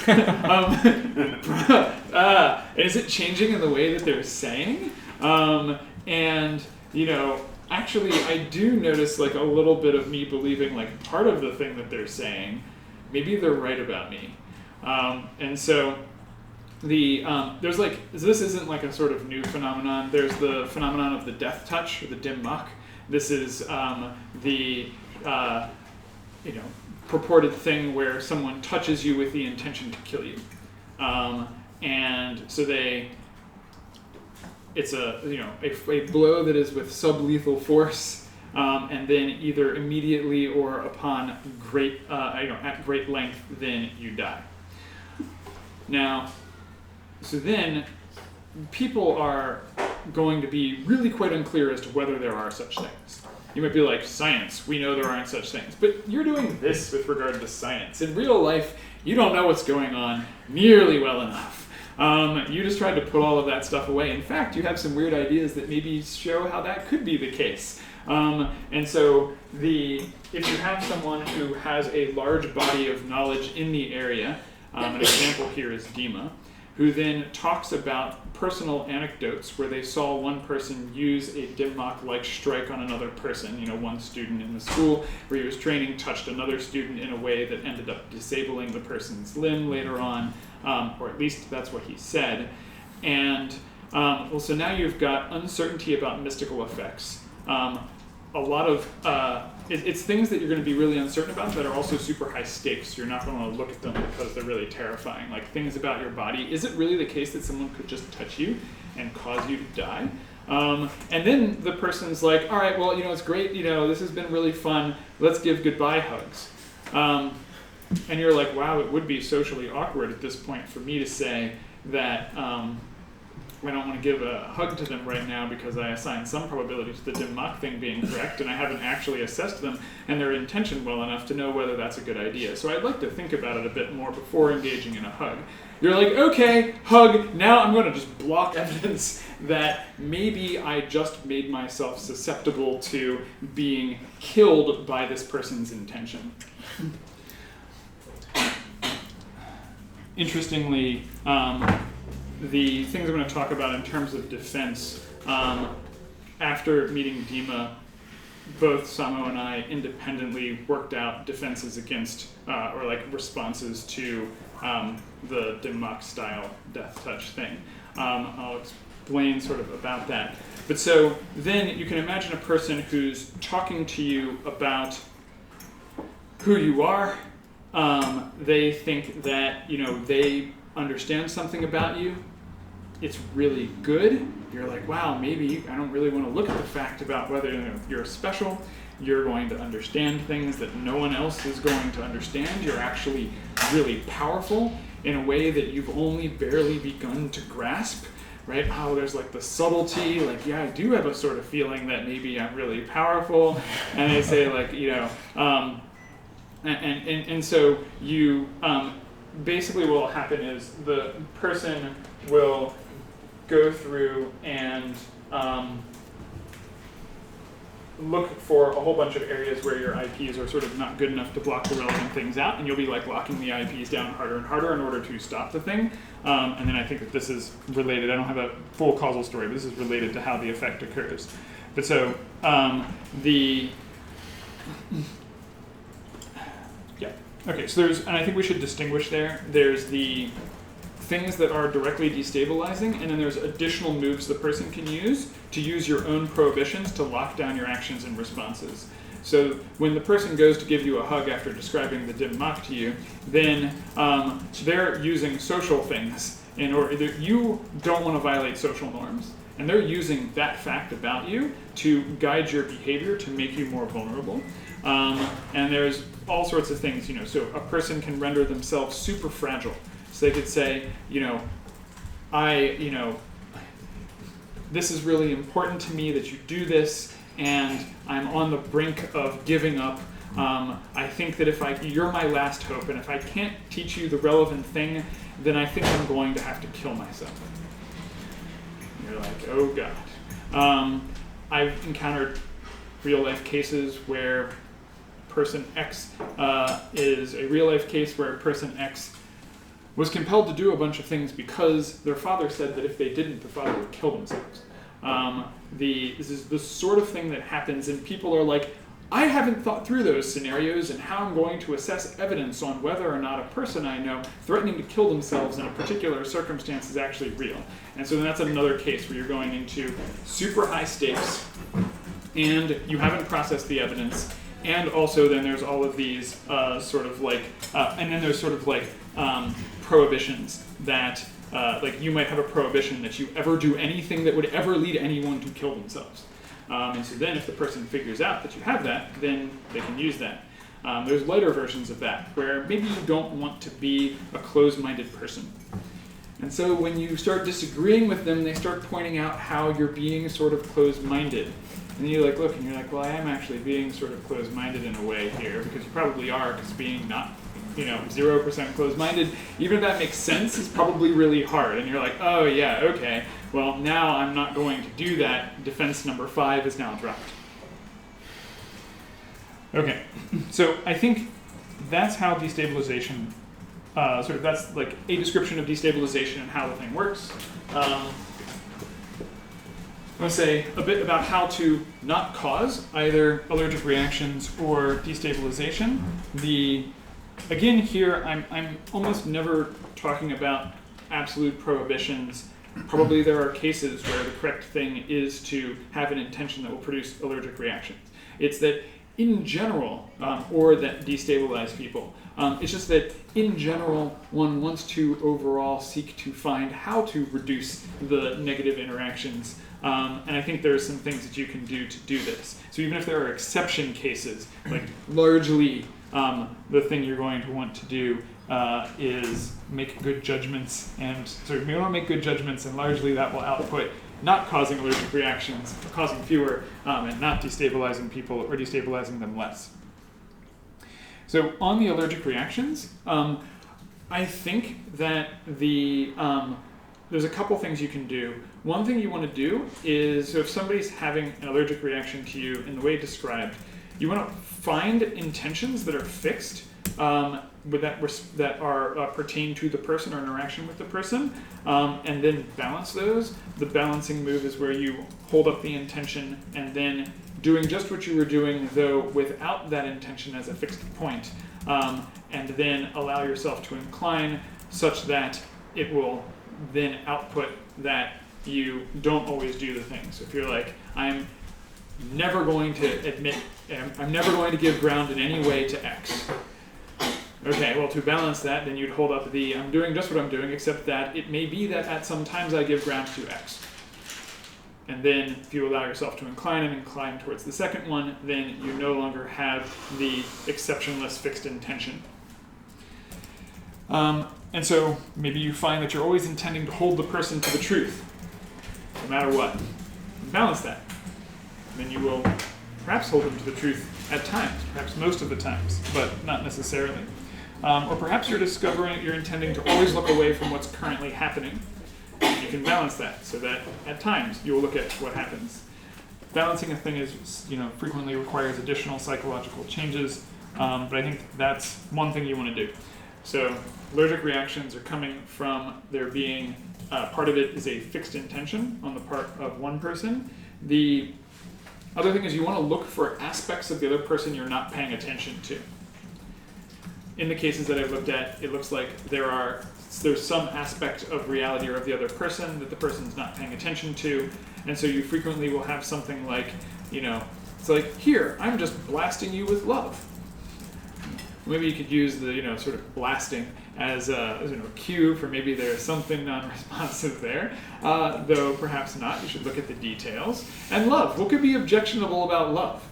Is it changing in the way that they're saying? And, you know, actually, I do notice like a little bit of me believing like part of the thing that they're saying, maybe they're right about me. And so there's like, this isn't like a sort of new phenomenon. There's the phenomenon of the death touch or the dim mak. This is purported thing where someone touches you with the intention to kill you. And so it's a blow that is with sublethal force, and then either immediately or upon at great length, then you die. Now, so then people are going to be really quite unclear as to whether there are such things. You might be like, science, we know there aren't such things. But you're doing this with regard to science. In real life, you don't know what's going on nearly well enough. You just tried to put all of that stuff away. In fact, you have some weird ideas that maybe show how that could be the case. And so if you have someone who has a large body of knowledge in the area, an example here is Dima, who then talks about personal anecdotes where they saw one person use a dim mak-like strike on another person. You know, one student in the school where he was training touched another student in a way that ended up disabling the person's limb later on, or at least that's what he said. And so now you've got uncertainty about mystical effects. A lot of it's things that you're going to be really uncertain about that are also super high stakes. You're not going to look at them because they're really terrifying. Like things about your body. Is it really the case that someone could just touch you and cause you to die? And then the person's like, all right, well, you know, it's great. You know, this has been really fun. Let's give goodbye hugs. And you're like, wow, it would be socially awkward at this point for me to say that I don't want to give a hug to them right now because I assign some probability to the dim mak thing being correct, and I haven't actually assessed them and their intention well enough to know whether that's a good idea. So I'd like to think about it a bit more before engaging in a hug. You're like, okay, hug, now I'm going to just block evidence that maybe I just made myself susceptible to being killed by this person's intention. Interestingly, the things I'm going to talk about in terms of defense, after meeting Dima, both Samo and I independently worked out defenses against, or like responses to the dim mak style death touch thing. I'll explain sort of about that. But so then you can imagine a person who's talking to you about who you are. They think that, you know, they understand something about you. It's really good. You're like, wow, maybe I don't really want to look at the fact about whether you're special. You're going to understand things that no one else is going to understand. You're actually really powerful in a way that you've only barely begun to grasp, right? Oh, there's like the subtlety, like, yeah, I do have a sort of feeling that maybe I'm really powerful. And they say like, you know, and so you, basically what will happen is the person will go through and look for a whole bunch of areas where your IPs are sort of not good enough to block the relevant things out, and you'll be like locking the IPs down harder and harder in order to stop the thing. And then I think that this is related. I don't have a full causal story, but this is related to how the effect occurs. But so okay, so and I think we should distinguish there. There's the things that are directly destabilizing, and then there's additional moves the person can use to use your own prohibitions to lock down your actions and responses. So when the person goes to give you a hug after describing the dim mak to you, then they're using social things in order. You don't want to violate social norms, and they're using that fact about you to guide your behavior to make you more vulnerable. And there's all sorts of things, you know, so a person can render themselves super fragile. So they could say, you know, this is really important to me that you do this, and I'm on the brink of giving up. I think that you're my last hope, and if I can't teach you the relevant thing, then I think I'm going to have to kill myself. And you're like, oh God. I've encountered real life cases where person X is a real life case where person X was compelled to do a bunch of things because their father said that if they didn't, the father would kill themselves. This is the sort of thing that happens, and people are like, I haven't thought through those scenarios and how I'm going to assess evidence on whether or not a person I know threatening to kill themselves in a particular circumstance is actually real. And so then that's another case where you're going into super high stakes and you haven't processed the evidence, and also then there's all of these prohibitions that, like you might have a prohibition that you ever do anything that would ever lead anyone to kill themselves. And so then if the person figures out that you have that, then they can use that. There's lighter versions of that, where maybe you don't want to be a closed-minded person. And so when you start disagreeing with them, they start pointing out how you're being sort of closed-minded. And you like look and you're like, well, I am actually being sort of closed-minded in a way here, because you probably are, because being not 0% closed-minded, even if that makes sense, is probably really hard. And you're like, oh yeah, okay, well now I'm not going to do that. Defense number 5 is now dropped. Okay, so I think that's how destabilization, that's like a description of destabilization and how the thing works. I'm going to say a bit about how to not cause either allergic reactions or destabilization. Again, here, I'm almost never talking about absolute prohibitions. Probably there are cases where the correct thing is to have an intention that will produce allergic reactions. It's that in general, or that destabilize people, it's just that in general, one wants to overall seek to find how to reduce the negative interactions. And I think there are some things that you can do to do this. So even if there are exception cases, like largely the thing you're going to want to do is make good judgments, and so you want to make good judgments, and largely that will output not causing allergic reactions, causing fewer, and not destabilizing people or destabilizing them less. So on the allergic reactions, I think that there's a couple things you can do. One thing you want to do is, so if somebody's having an allergic reaction to you in the way described, you want to find intentions that are fixed, that are pertain to the person or interaction with the person, and then balance those. The balancing move is where you hold up the intention and then doing just what you were doing, though without that intention as a fixed point, and then allow yourself to incline such that it will then output that you don't always do the thing. So if you're like, I'm never going to give ground in any way to X. Okay, well, to balance that, then you'd hold up I'm doing just what I'm doing, except that it may be that at some times I give ground to X. And then if you allow yourself to incline towards the second one, then you no longer have the exceptionless fixed intention. And so maybe you find that you're always intending to hold the person to the truth, no matter what. Balance that. Then you will perhaps hold them to the truth at times, perhaps most of the times, but not necessarily. Or perhaps you're intending to always look away from what's currently happening. You can balance that so that at times you will look at what happens. Balancing a thing is, frequently requires additional psychological changes, but I think that's one thing you want to do. So allergic reactions are coming from there being, part of it is a fixed intention on the part of one person. The other thing is you want to look for aspects of the other person you're not paying attention to. In the cases that I've looked at, it looks like there's some aspect of reality or of the other person that the person's not paying attention to, and so you frequently will have something like, it's like, here, I'm just blasting you with love. Maybe you could use the, sort of blasting as a cue for maybe there's something non-responsive there, though perhaps not. You should look at the details. And love, what could be objectionable about love?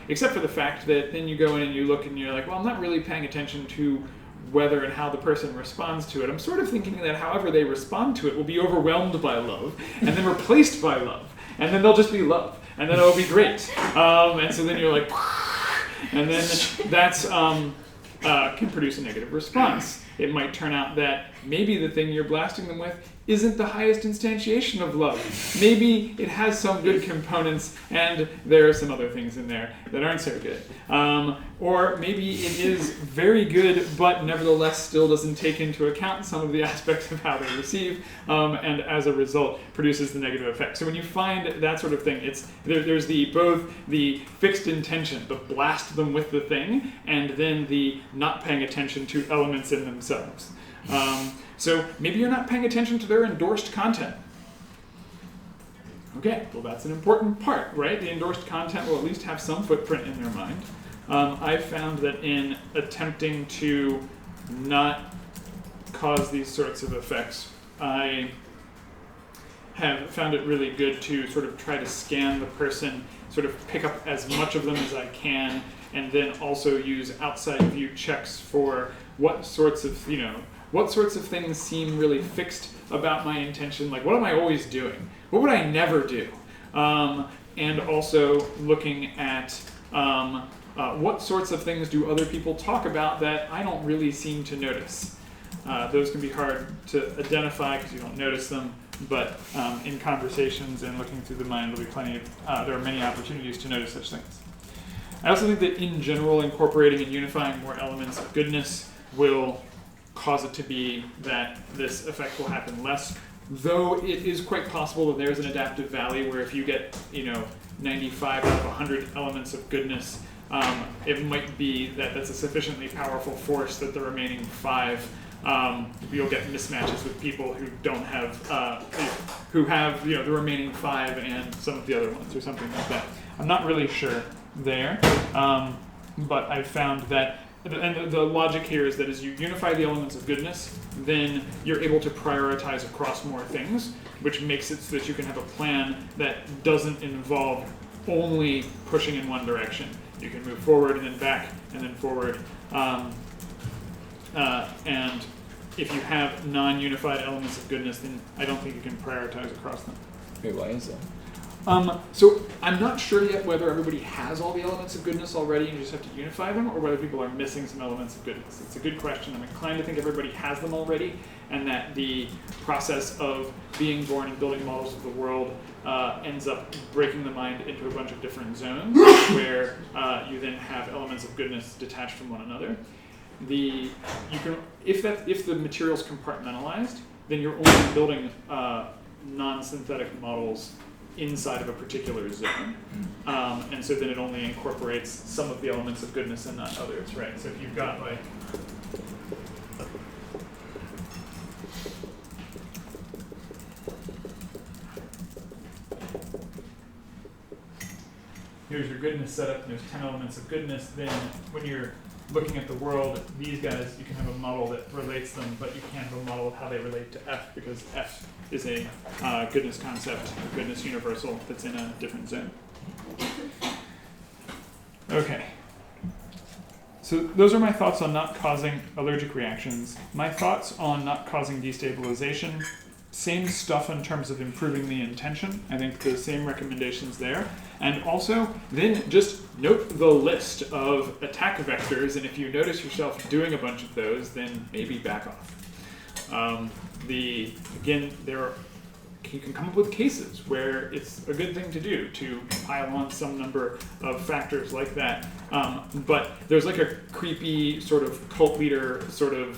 Except for the fact that then you go in and you look and you're like, well, I'm not really paying attention to whether and how the person responds to it. I'm sort of thinking that however they respond to it will be overwhelmed by love and then replaced by love. And then they'll just be love. And then it'll be great. And so then you're like, and then that's can produce a negative response. it might turn out that maybe the thing you're blasting them with isn't the highest instantiation of love. Maybe it has some good components and there are some other things in there that aren't so good. Or maybe it is very good, but nevertheless still doesn't take into account some of the aspects of how they receive, and as a result produces the negative effect. So when you find that sort of thing, there's both the fixed intention, the blast them with the thing, and then the not paying attention to elements in themselves. So maybe you're not paying attention to their endorsed content. Okay, well that's an important part, right? The endorsed content will at least have some footprint in their mind. I've found that in attempting to not cause these sorts of effects, I have found it really good to sort of try to scan the person, sort of pick up as much of them as I can, and then also use outside view checks for what sorts of things seem really fixed about my intention, like what am I always doing? What would I never do? And also looking at what sorts of things do other people talk about that I don't really seem to notice. Those can be hard to identify because you don't notice them, but in conversations and looking through the mind, there are many opportunities to notice such things. I also think that in general, incorporating and unifying more elements of goodness will cause it to be that this effect will happen less, though it is quite possible that there's an adaptive valley where if you get 95 out of 100 elements of goodness, it might be that that's a sufficiently powerful force that the remaining 5 you'll get mismatches with people who don't have who have the remaining 5 and some of the other ones or something like that. I'm not really sure there, but I've found that. And the logic here is that as you unify the elements of goodness, then you're able to prioritize across more things, which makes it so that you can have a plan that doesn't involve only pushing in one direction. You can move forward and then back and then forward. And if you have non-unified elements of goodness, then I don't think you can prioritize across them. Wait, why is that? So I'm not sure yet whether everybody has all the elements of goodness already and you just have to unify them, or whether people are missing some elements of goodness. It's a good question. I'm inclined to think everybody has them already, and that the process of being born and building models of the world ends up breaking the mind into a bunch of different zones where you then have elements of goodness detached from one another. If the material's compartmentalized, then you're only building non-synthetic models inside of a particular zone. And so then it only incorporates some of the elements of goodness and not others, right? So if you've got like, here's your goodness setup, and there's 10 elements of goodness, then when you're looking at the world, these guys, you can have a model that relates them, but you can't have a model of how they relate to F, because F is a goodness concept, a goodness universal that's in a different zone. Okay. So those are my thoughts on not causing allergic reactions. My thoughts on not causing destabilization. Same stuff in terms of improving the intention. I think the same recommendations there. And also, then just note the list of attack vectors, and if you notice yourself doing a bunch of those, then maybe back off. You can come up with cases where it's a good thing to do to pile on some number of factors like that. But there's like a creepy sort of cult leader sort of,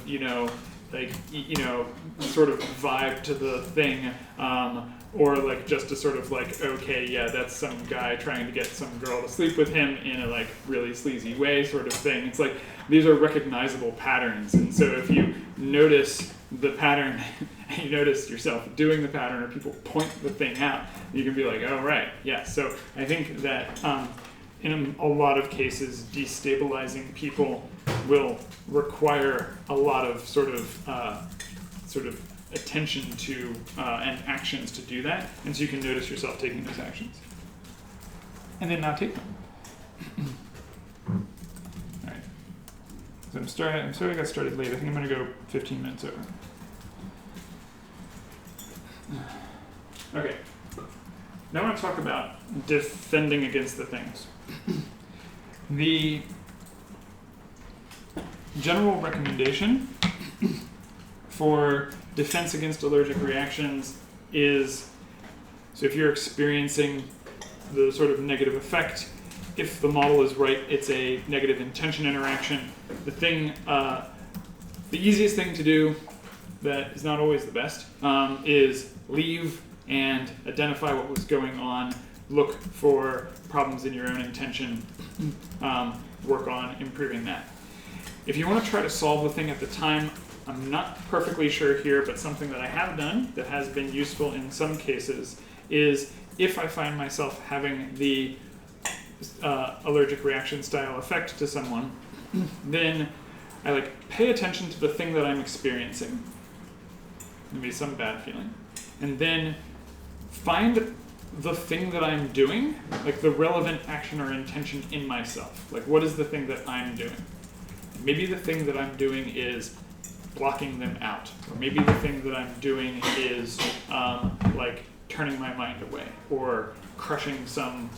sort of vibe to the thing, or like just a sort of like, okay, yeah, that's some guy trying to get some girl to sleep with him in a like really sleazy way sort of thing. It's like, these are recognizable patterns, and so if you notice the pattern, and you notice yourself doing the pattern, or people point the thing out, you can be like, oh right, yeah. So I think that in a lot of cases, destabilizing people will require a lot of sort of attention to and actions to do that, and so you can notice yourself taking those actions, and then not take them. All right. So I'm sorry I got started late. I think I'm going to go 15 minutes over. Okay. Now I want to talk about defending against the things. The general recommendation for defense against allergic reactions is, so if you're experiencing the sort of negative effect, if the model is right, it's a negative intention interaction. The easiest thing to do, that is not always the best, is leave and identify what was going on, look for problems in your own intention, work on improving that. If you want to try to solve the thing at the time, I'm not perfectly sure here, but something that I have done that has been useful in some cases is if I find myself having the allergic reaction style effect to someone, then I pay attention to the thing that I'm experiencing, maybe some bad feeling, and then find the thing that I'm doing, the relevant action or intention in myself. What is the thing that I'm doing? Maybe the thing that I'm doing is blocking them out, or maybe the thing that I'm doing is turning my mind away, or crushing some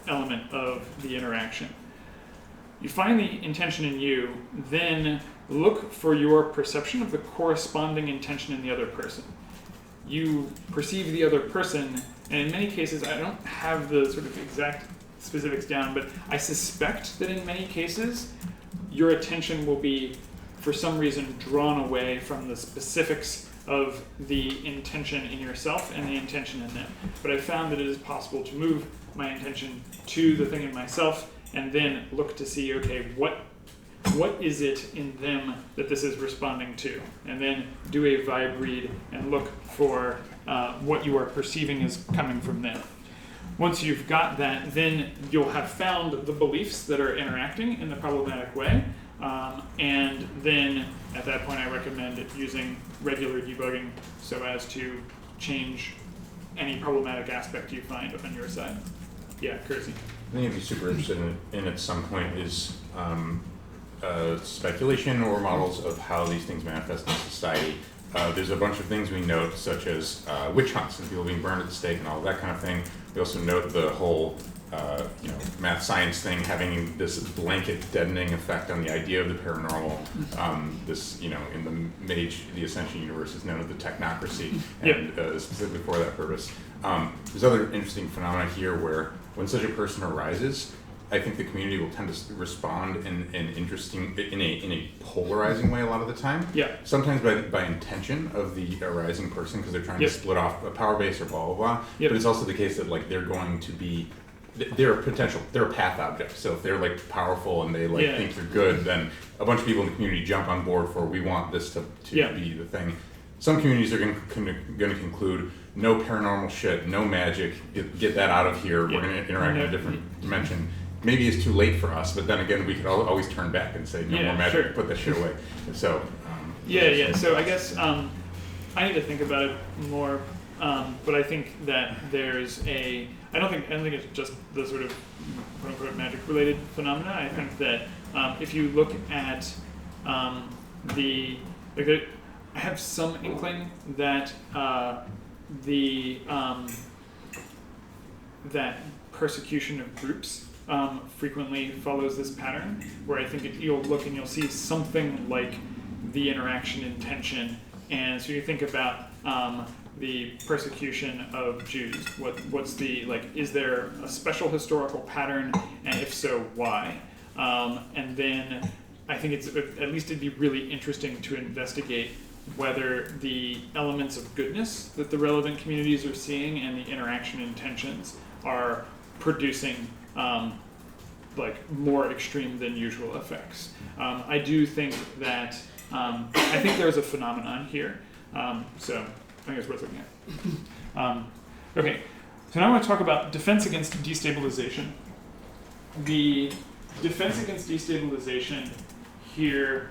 element of the interaction. You find the intention in you, then look for your perception of the corresponding intention in the other person. You perceive the other person, and in many cases, I don't have the sort of exact specifics down, but I suspect that in many cases, your attention will be, for some reason, drawn away from the specifics of the intention in yourself and the intention in them. But I found that it is possible to move my intention to the thing in myself and then look to see, okay, what is it in them that this is responding to? And then do a vibe read and look for what you are perceiving is coming from them. Once you've got that, then you'll have found the beliefs that are interacting in the problematic way. And then at that point, I recommend using regular debugging so as to change any problematic aspect you find on your side. Yeah, Kersey. I think I'd be super interested in at some point is speculation or models of how these things manifest in society. There's a bunch of things we note, such as witch hunts and people being burned at the stake and all that kind of thing. We also note the whole math science thing having this blanket deadening effect on the idea of the paranormal. This, in the Mage, the Ascension universe is known as the technocracy, and specifically for that purpose. There's other interesting phenomena here where when such a person arises, I think the community will tend to respond in a polarizing way a lot of the time. Yeah. Sometimes by intention of the arising person because they're trying to split off a power base or blah blah blah. Yep. But it's also the case that they're going to be they're a path object. So if they're powerful and they think they're good, then a bunch of people in the community jump on board for we want this to be the thing. Some communities are going to conclude no paranormal shit, no magic, get that out of here. We're going to interact in a different dimension. Maybe it's too late for us, but then again, we could always turn back and say no more magic, put that shit away. So So I guess I need to think about it more, but I think that there's I don't think it's just the sort of quote unquote magic related phenomena. I think that if you look at I have some inkling that that persecution of groups frequently follows this pattern, where I think you'll look and you'll see something like the interaction intention, and so you think about the persecution of Jews. What's the is there a special historical pattern, and if so, why? And then I think at least it'd be really interesting to investigate whether the elements of goodness that the relevant communities are seeing and the interaction intentions are producing more extreme than usual effects. I do think that I think there's a phenomenon here, so I think it's worth looking at. Okay, so now I want to talk about defense against destabilization. The defense against destabilization here,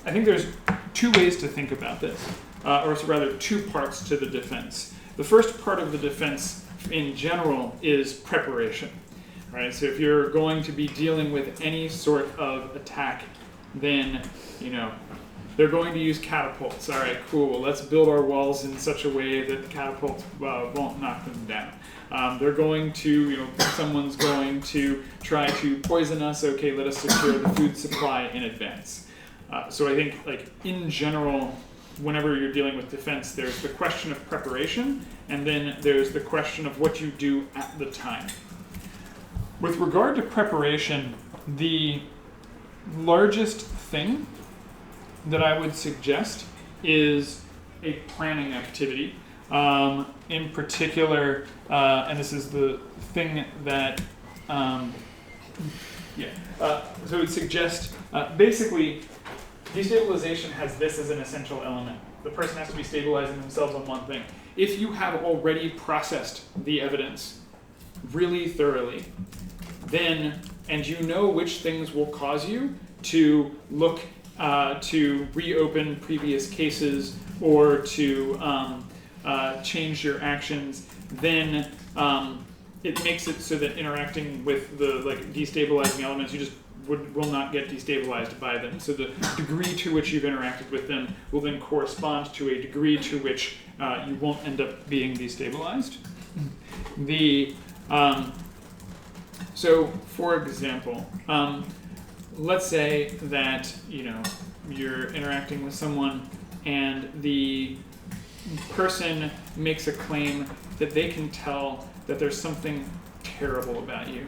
I think there's two ways to think about this, or rather two parts to the defense. The first part of the defense in general is preparation, right? So if you're going to be dealing with any sort of attack, then, they're going to use catapults. All right, cool. Well, let's build our walls in such a way that catapults won't knock them down. They're going to, someone's going to try to poison us. Okay, let us secure the food supply in advance. So I think, like, in general, whenever you're dealing with defense, there's the question of preparation, and then there's the question of what you do at the time. With regard to preparation, the largest thing that I would suggest is a planning activity. In particular, and this is the thing that, so I would suggest, basically, destabilization has this as an essential element. The person has to be stabilizing themselves on one thing. If you have already processed the evidence really thoroughly, then, and you know which things will cause you to look to reopen previous cases or to change your actions, then it makes it so that interacting with the destabilizing elements, you just will not get destabilized by them. So the degree to which you've interacted with them will then correspond to a degree to which you won't end up being destabilized. So, for example, let's say that you're interacting with someone and the person makes a claim that they can tell that there's something terrible about you,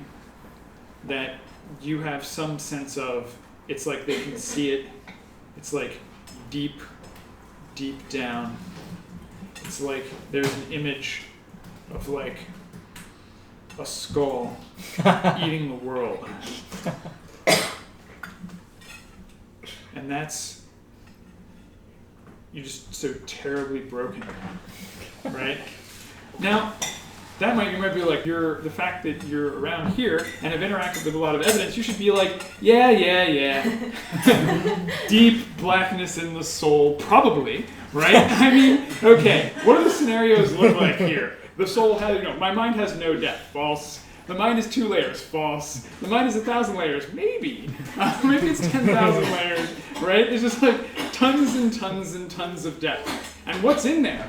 that you have some sense of, it's like they can see it, it's like deep down, it's like there's an image of like a skull eating the world. And that's, you're just so terribly broken, right? Now, you might be like, the fact that you're around here and have interacted with a lot of evidence, you should be like, yeah. Deep blackness in the soul, probably, right? I mean, okay, what do the scenarios look like here? The soul has, my mind has no depth, false. The mind is 2 layers, false. The mind is 1,000 layers, maybe. Maybe it's 10,000 layers, right? There's just like tons and tons and tons of depth. And what's in there?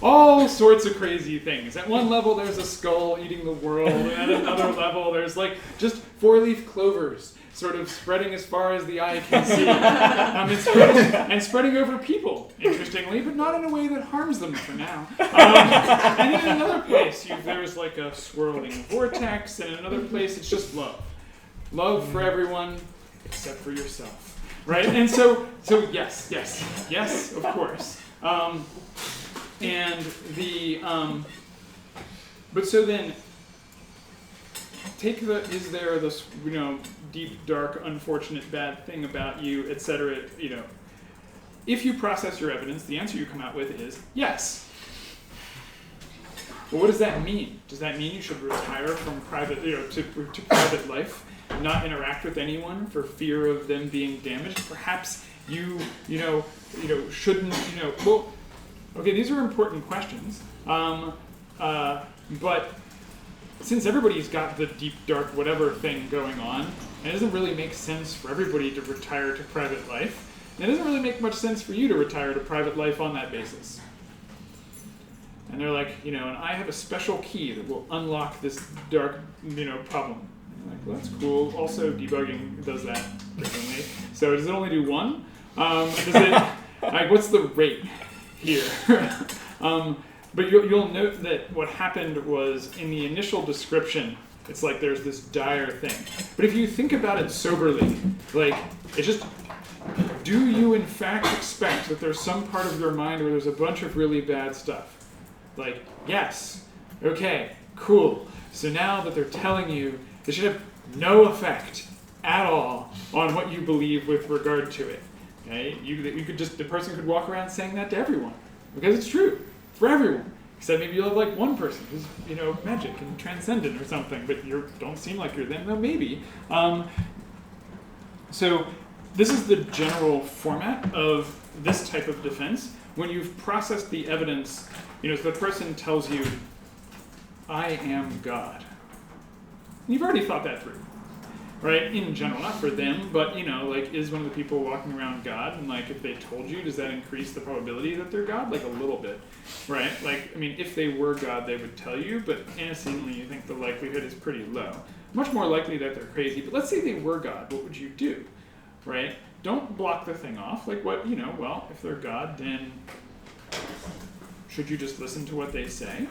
All sorts of crazy things. At one level, there's a skull eating the world. And at another level, there's like just 4-leaf clovers sort of spreading as far as the eye can see. And spreading over people, interestingly, but not in a way that harms them for now. And in another place, there's like a swirling vortex, and in another place, it's just love. Love for everyone, except for yourself. Right? And so yes, of course. But so then, is there this, deep, dark, unfortunate, bad thing about you, etc., if you process your evidence, the answer you come out with is yes. Well, what does that mean? Does that mean you should retire from private, to private life, not interact with anyone for fear of them being damaged? Perhaps you shouldn't, well, okay, these are important questions, but since everybody's got the deep, dark, whatever thing going on, and it doesn't really make sense for everybody to retire to private life, and it doesn't really make much sense for you to retire to private life on that basis. And they're like, and I have a special key that will unlock this dark, problem. And you're like, well, that's cool. Also, debugging does that differently. So does it only do one? What's the rate here? But you'll note that what happened was, in the initial description, it's like there's this dire thing. But if you think about it soberly, it's just, do you in fact expect that there's some part of your mind where there's a bunch of really bad stuff? Yes. Okay, cool. So now that they're telling you, they should have no effect at all on what you believe with regard to it. Okay? The person could walk around saying that to everyone, because it's true. For everyone, except maybe you'll have one person who's magic and transcendent or something, but you don't seem like you're them. Well, maybe. So this is the general format of this type of defense. When you've processed the evidence, so the person tells you, "I am God." And you've already thought that through. right? In general, not for them, but like, is one of the people walking around God? And like, if they told you, does that increase the probability that they're God? Like a little bit, right? Like, I mean, if they were God, they would tell you, but antecedently, you think the likelihood is pretty low. Much more likely that they're crazy. But let's say they were God, what would you do, right? Don't block the thing off. Like, what, well, if they're God, then should you just listen to what they say?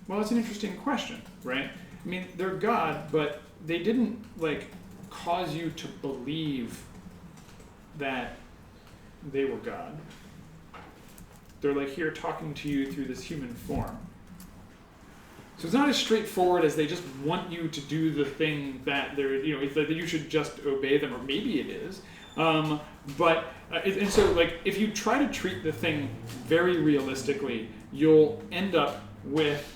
Well, it's an interesting question, right? I mean, they're God, but they didn't, like, cause you to believe that they were God. They're, like, here talking to you through this human form. So it's not as straightforward as they just want you to do the thing that they're, it's that you should just obey them, or maybe it is. And so, like, if you try to treat the thing very realistically, you'll end up with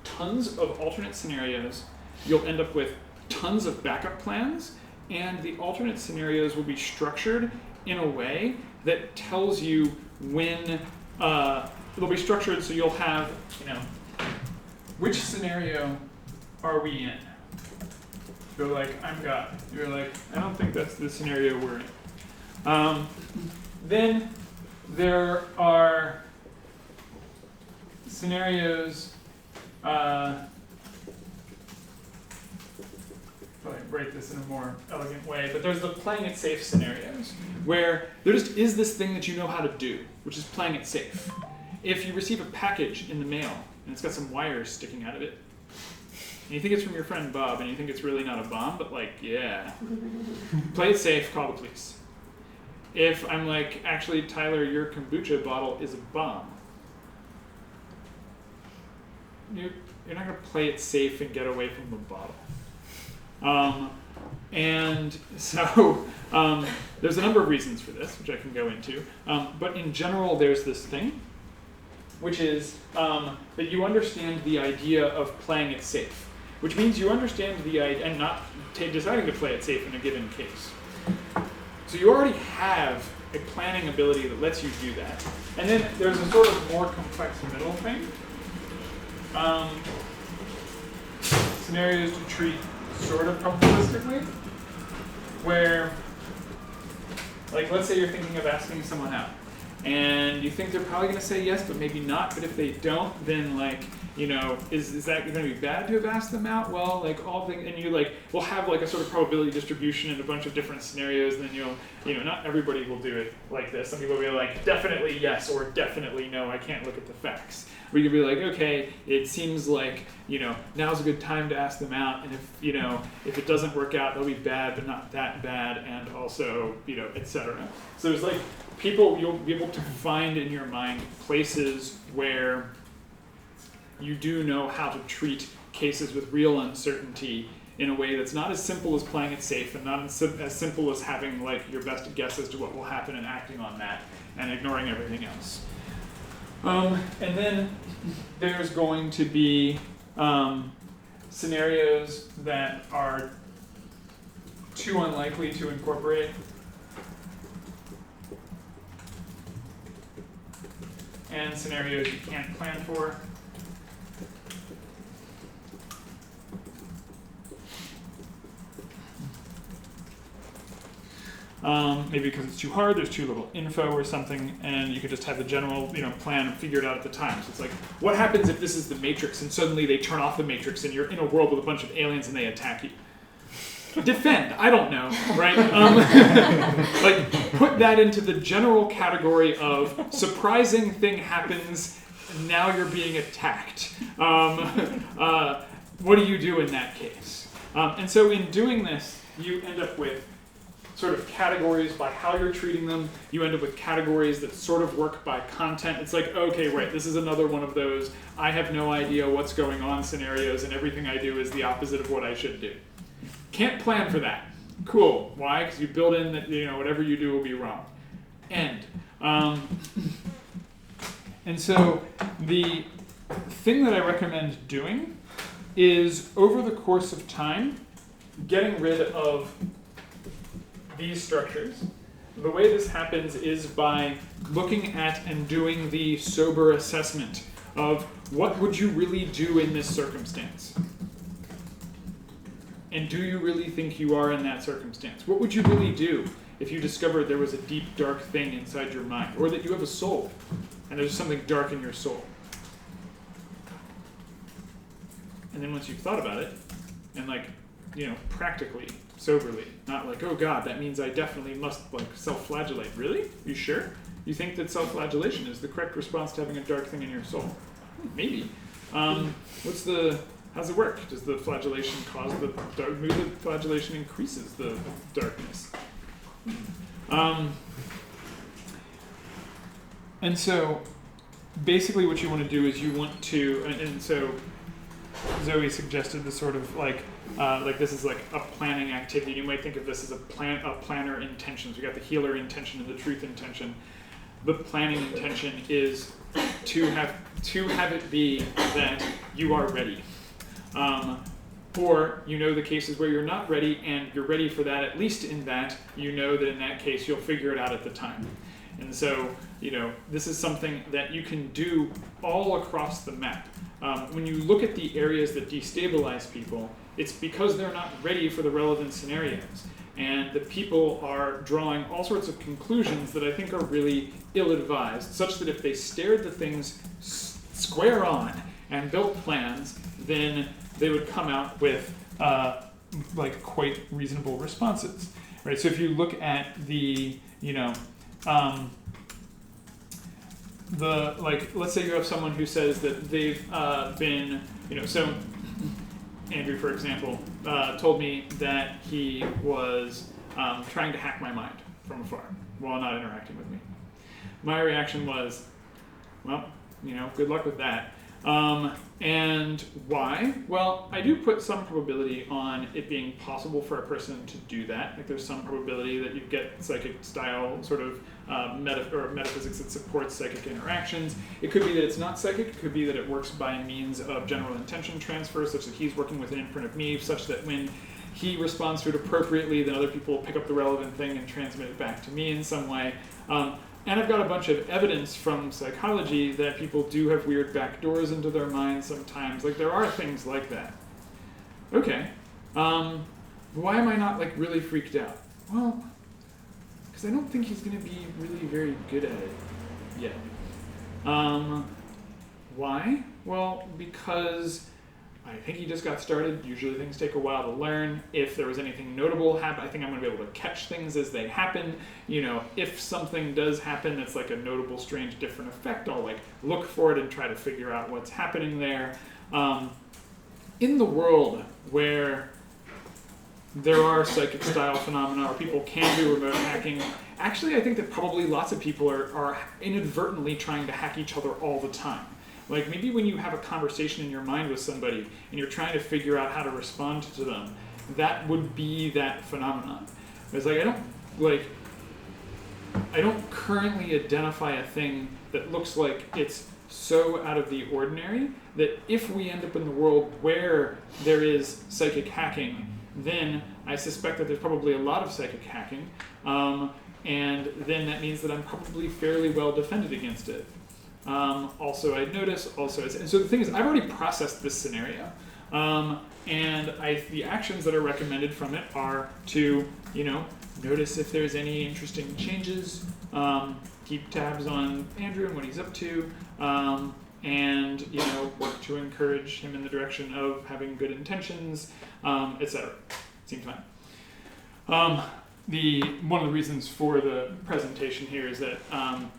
tons of alternate scenarios. You'll end up with tons of backup plans, and the alternate scenarios will be structured in a way that tells you when they'll be structured so you'll have, which scenario are we in? You're like, I'm God. You're like, I don't think that's the scenario we're in. Then there are scenarios, probably write this in a more elegant way, but there's the playing it safe scenarios, where there just is this thing that you know how to do, which is playing it safe. If you receive a package in the mail, and it's got some wires sticking out of it, and you think it's from your friend Bob, and you think it's really not a bomb, but like, yeah. Play it safe, call the police. If I'm like, actually, Tyler, your kombucha bottle is a bomb, you're not going to play it safe and get away from the bottle. And so there's a number of reasons for this, which I can go into. But in general, there's this thing, which is that you understand the idea of playing it safe, which means you understand the idea, and not deciding to play it safe in a given case. So you already have a planning ability that lets you do that. And then there's a sort of more complex middle thing. Scenarios to treat sort of probabilistically, where, like, let's say you're thinking of asking someone out, and you think they're probably going to say yes, but maybe not. But if they don't, then like, is that going to be bad to have asked them out? Well, like all things, and you like will have like a sort of probability distribution in a bunch of different scenarios. And then you'll, not everybody will do it like this. Some people will be like, definitely yes or definitely no. I can't look at the facts. Or you could be like, okay, it seems like now's a good time to ask them out, and if it doesn't work out, they'll be bad, but not that bad, and also etc. So there's like people you'll be able to find in your mind places where you do know how to treat cases with real uncertainty in a way that's not as simple as playing it safe, and not as simple as having like your best guess as to what will happen and acting on that and ignoring everything else. And then there's going to be scenarios that are too unlikely to incorporate. And scenarios you can't plan for. Maybe because it's too hard, there's too little info or something, and you could just have the general, plan figured out at the time. So it's like, what happens if this is the Matrix and suddenly they turn off the Matrix and you're in a world with a bunch of aliens and they attack you? Defend, I don't know, right? Like, put that into the general category of surprising thing happens, now you're being attacked. What do you do in that case? And so in doing this, you end up with sort of categories by how you're treating them. You end up with categories that sort of work by content. It's like, okay, right, this is another one of those I have no idea what's going on scenarios, and everything I do is the opposite of what I should do. Can't plan for that. Cool. Why? Because you build in that whatever you do will be wrong. End. And so the thing that I recommend doing is, over the course of time, getting rid of these structures. The way this happens is by looking at and doing the sober assessment of what would you really do in this circumstance? And do you really think you are in that circumstance? What would you really do if you discovered there was a deep, dark thing inside your mind, or that you have a soul, and there's something dark in your soul? And then once you've thought about it, and like, you know, practically, soberly, not like, oh God, that means I definitely must like self-flagellate. Really? You sure? You think that self-flagellation is the correct response to having a dark thing in your soul? Maybe. How's it work? Does the flagellation cause the dark? Maybe the flagellation increases the darkness. And so, basically, what you want to do is you want to, and so Zoe suggested this sort of like this is like a planning activity. You might think of this as a planner intentions. We got the healer intention and the truth intention. The planning intention is to have it be that you are ready. Or you know the cases where you're not ready and you're ready for that, at least in that you know that in that case you'll figure it out at the time. And so, you know, this is something that you can do all across the map. When you look at the areas that destabilize people, it's because they're not ready for the relevant scenarios. And the people are drawing all sorts of conclusions that I think are really ill-advised, such that if they stared the things square on and built plans, then they would come out with like quite reasonable responses, right? So if you look at the, you know, let's say you have someone who says that they've been, you know, so Andrew, for example, told me that he was trying to hack my mind from afar while not interacting with me. My reaction was, well, you know, good luck with that. And why? Well, I do put some probability on it being possible for a person to do that. Like there's some probability that you get psychic style sort of metaphysics that supports psychic interactions. It could be that it's not psychic. It could be that it works by means of general intention transfer, such that he's working with an imprint of me, such that when he responds to it appropriately, then other people pick up the relevant thing and transmit it back to me in some way. And I've got a bunch of evidence from psychology that people do have weird back doors into their minds sometimes. Like, there are things like that. Okay. Why am I not, like, really freaked out? Well, because I don't think he's going to be really very good at it yet. Why? Well, because I think he just got started. Usually things take a while to learn. If there was anything notable happen, I think I'm going to be able to catch things as they happen. You know, if something does happen that's like a notable, strange, different effect, I'll like look for it and try to figure out what's happening there. In the world where there are psychic style phenomena or people can do remote hacking, actually I think that probably lots of people are inadvertently trying to hack each other all the time. Like maybe when you have a conversation in your mind with somebody and you're trying to figure out how to respond to them, that would be that phenomenon. It's like I don't currently identify a thing that looks like it's so out of the ordinary that if we end up in the world where there is psychic hacking, then I suspect that there's probably a lot of psychic hacking, and then that means that I'm probably fairly well defended against it. Also, I'd notice, and so the thing is, I've already processed this scenario, and the actions that are recommended from it are to, you know, notice if there's any interesting changes, keep tabs on Andrew and what he's up to, and, you know, work to encourage him in the direction of having good intentions, etc. Seems fine. One of the reasons for the presentation here is that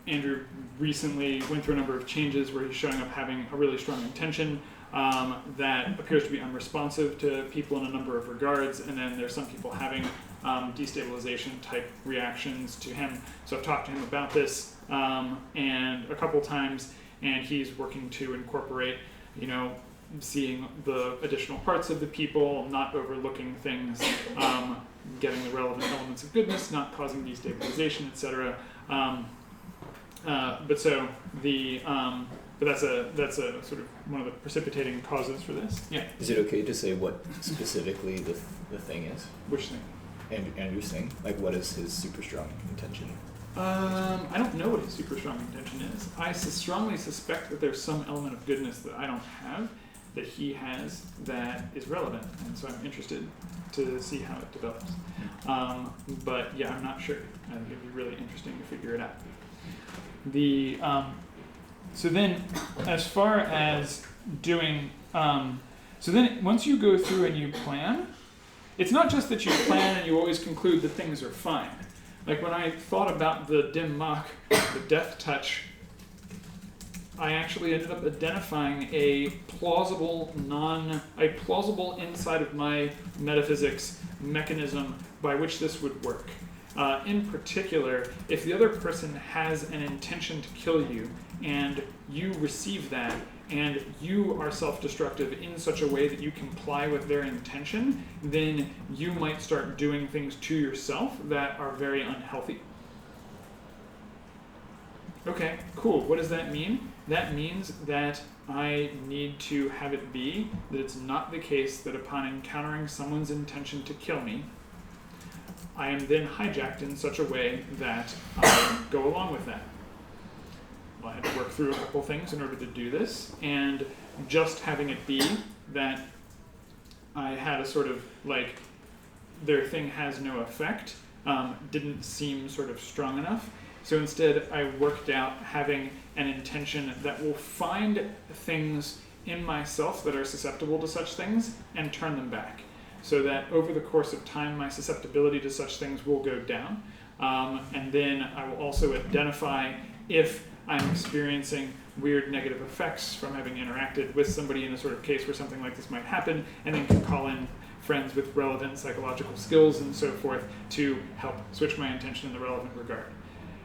Andrew recently went through a number of changes where he's showing up having a really strong intention that appears to be unresponsive to people in a number of regards, and then there's some people having destabilization type reactions to him. So I've talked to him about this and a couple times, and he's working to incorporate, you know, seeing the additional parts of the people, not overlooking things, getting the relevant elements of goodness, not causing destabilization, etc. But that's a sort of one of the precipitating causes for this. Yeah. Is it okay to say what specifically the thing is? Which thing? Andrew's thing. Like, what is his super strong intention? I don't know what his super strong intention is. I strongly suspect that there's some element of goodness that I don't have, that he has, that is relevant, and so I'm interested to see how it develops. But yeah, I'm not sure. I think it'd be really interesting to figure it out. So then, as far as doing, so then once you go through and you plan, it's not just that you plan and you always conclude that things are fine. Like when I thought about the dim mak, the death touch, I actually ended up identifying a plausible inside of my metaphysics mechanism by which this would work. In particular, if the other person has an intention to kill you and you receive that and you are self-destructive in such a way that you comply with their intention, then you might start doing things to yourself that are very unhealthy. Okay, cool. What does that mean? That means that I need to have it be that it's not the case that upon encountering someone's intention to kill me, I am then hijacked in such a way that I go along with that. Well, I had to work through a couple things in order to do this, and just having it be that I had a sort of like their thing has no effect didn't seem sort of strong enough. So instead, I worked out having an intention that will find things in myself that are susceptible to such things and turn them back. So that over the course of time, my susceptibility to such things will go down. And then I will also identify if I'm experiencing weird negative effects from having interacted with somebody in a sort of case where something like this might happen, and then can call in friends with relevant psychological skills and so forth to help switch my intention in the relevant regard.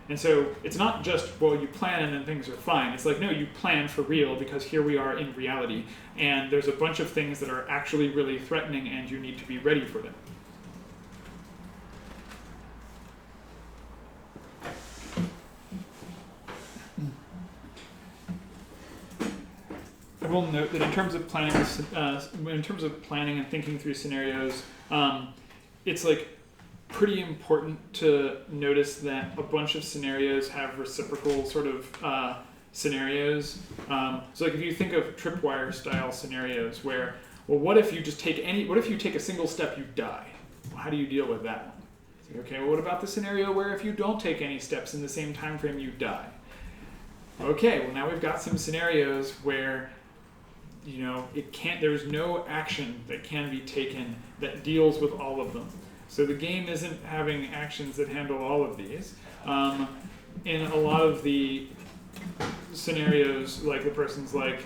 And so it's not just, well, you plan and then things are fine. It's like, no, you plan for real because here we are in reality, and there's a bunch of things that are actually really threatening and you need to be ready for them. I will note that in terms of planning, and thinking through scenarios, it's like pretty important to notice that a bunch of scenarios have reciprocal sort of scenarios. So like if you think of tripwire style scenarios where, well, what if you take a single step, you die? Well, how do you deal with that one? It's like, okay, well, what about the scenario where if you don't take any steps in the same time frame, you die? Okay, well, now we've got some scenarios where there's no action that can be taken that deals with all of them. So the game isn't having actions that handle all of these. In a lot of the scenarios, like the person's like,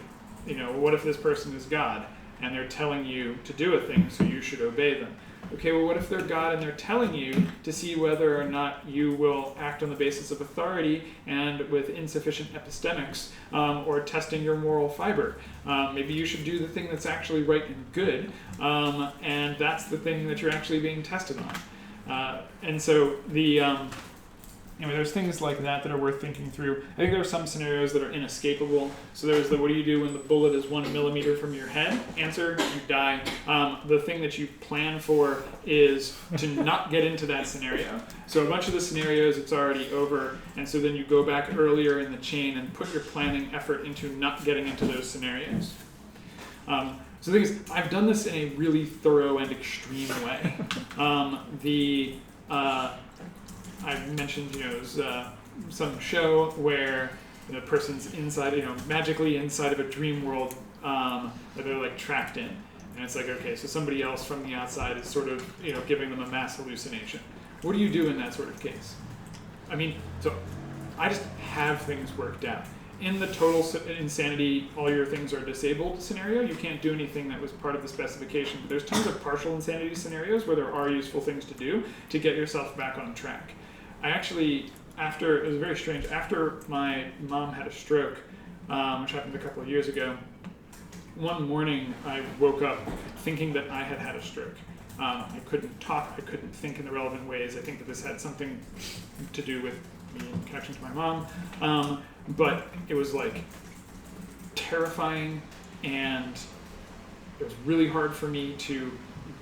what if this person is God and they're telling you to do a thing, so you should obey them? Okay, well, what if they're God and they're telling you to see whether or not you will act on the basis of authority and with insufficient epistemics, or testing your moral fiber? Maybe you should do the thing that's actually right and good, and that's the thing that you're actually being tested on. And so there's things like that are worth thinking through. I think there are some scenarios that are inescapable. So there's what do you do when the bullet is 1 millimeter from your head? Answer, you die. The thing that you plan for is to not get into that scenario. So a bunch of the scenarios, it's already over. And so then you go back earlier in the chain and put your planning effort into not getting into those scenarios. So the thing is, I've done this in a really thorough and extreme way. I mentioned, there's some show where the person's inside, magically inside of a dream world that they're like trapped in. And it's like, okay, so somebody else from the outside is sort of, giving them a mass hallucination. What do you do in that sort of case? So I just have things worked out. In the total insanity, all your things are disabled scenario, you can't do anything that was part of the specification. But there's tons of partial insanity scenarios where there are useful things to do to get yourself back on track. I actually, it was very strange, after my mom had a stroke, which happened a couple of years ago, one morning I woke up thinking that I had had a stroke. I couldn't talk, I couldn't think in the relevant ways. I think that this had something to do with me in connection to my mom. But it was like terrifying, and it was really hard for me to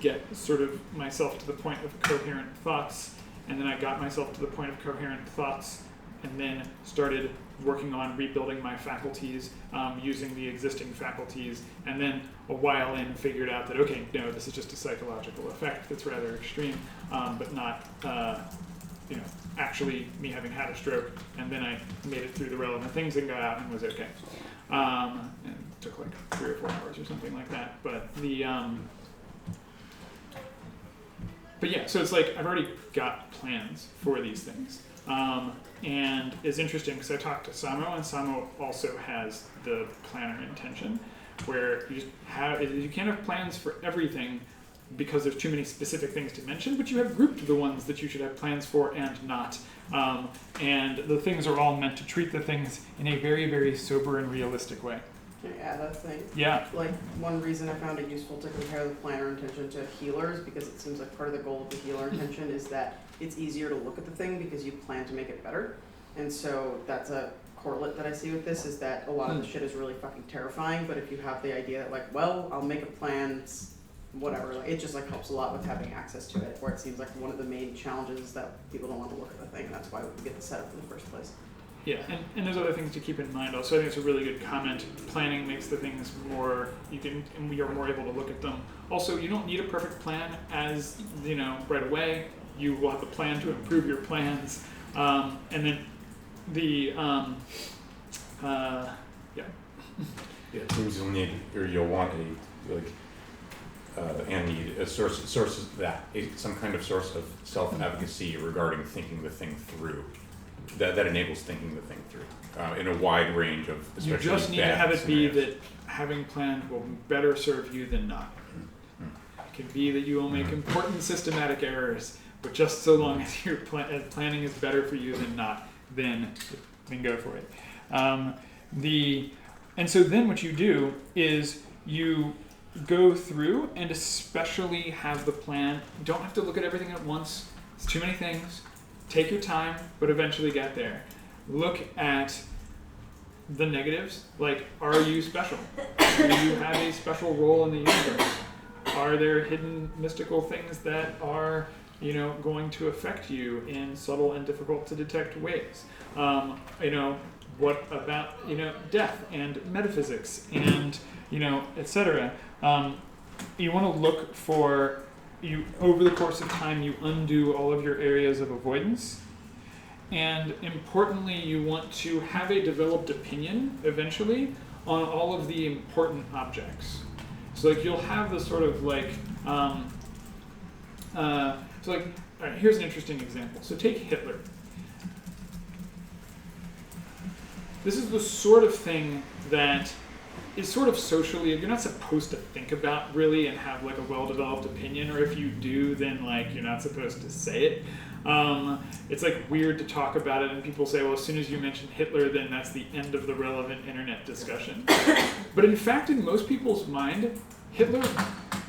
get sort of myself to the point of coherent thoughts. and then I got myself to the point of coherent thoughts, and then started working on rebuilding my faculties using the existing faculties, and then a while in figured out that, okay, no, this is just a psychological effect that's rather extreme, but not actually me having had a stroke. And then I made it through the relevant things and got out and was okay. And it took like 3 or 4 hours or something like that. But yeah, so it's like I've already got plans for these things. And it's interesting because I talked to Samo, and Samo also has the planner intention, where you can't have plans for everything because there's too many specific things to mention, but you have grouped the ones that you should have plans for and not. And the things are all meant to treat the things in a very, very sober and realistic way. Can I add a thing? Yeah. Like, one reason I found it useful to compare the planner intention to healers, because it seems like part of the goal of the healer intention is that it's easier to look at the thing because you plan to make it better. And so that's a correlate that I see with this, is that a lot of the shit is really fucking terrifying, but if you have the idea that like, well, I'll make a plan, it's whatever, like, it just like helps a lot with having access to it, where it seems like one of the main challenges is that people don't want to look at the thing, and that's why we get the setup in the first place. Yeah, and there's other things to keep in mind also. I think it's a really good comment. Planning makes the things more, and we are more able to look at them. Also, you don't need a perfect plan as, right away. You will have a plan to improve your plans. And then the, Yeah, it seems you'll want and need a source of that, some kind of source of self-advocacy regarding thinking the thing through. That enables thinking the thing through in a wide range of, especially you just need to bad have it scenarios. be that having planned will better serve you than not. It can be that you will make important systematic errors, but just so long as your planning is better for you than not, then go for it. And so then what you do is you go through and especially have the plan. You don't have to look at everything at once. It's too many things. Take your time, but eventually get there. Look at the negatives, like, are you special? Do you have a special role in the universe? Are there hidden mystical things that are, going to affect you in subtle and difficult to detect ways? What about, death and metaphysics and, etc. You want to look for, over the course of time, you undo all of your areas of avoidance. And importantly, you want to have a developed opinion eventually on all of the important objects. So like you'll have the sort of like, all right, here's an interesting example. So take Hitler. This is the sort of thing that is sort of socially, you're not supposed to think about really and have like a well-developed opinion, or if you do, then like you're not supposed to say it. It's like weird to talk about it, and people say, well, as soon as you mention Hitler, then that's the end of the relevant internet discussion. But in fact, in most people's mind, Hitler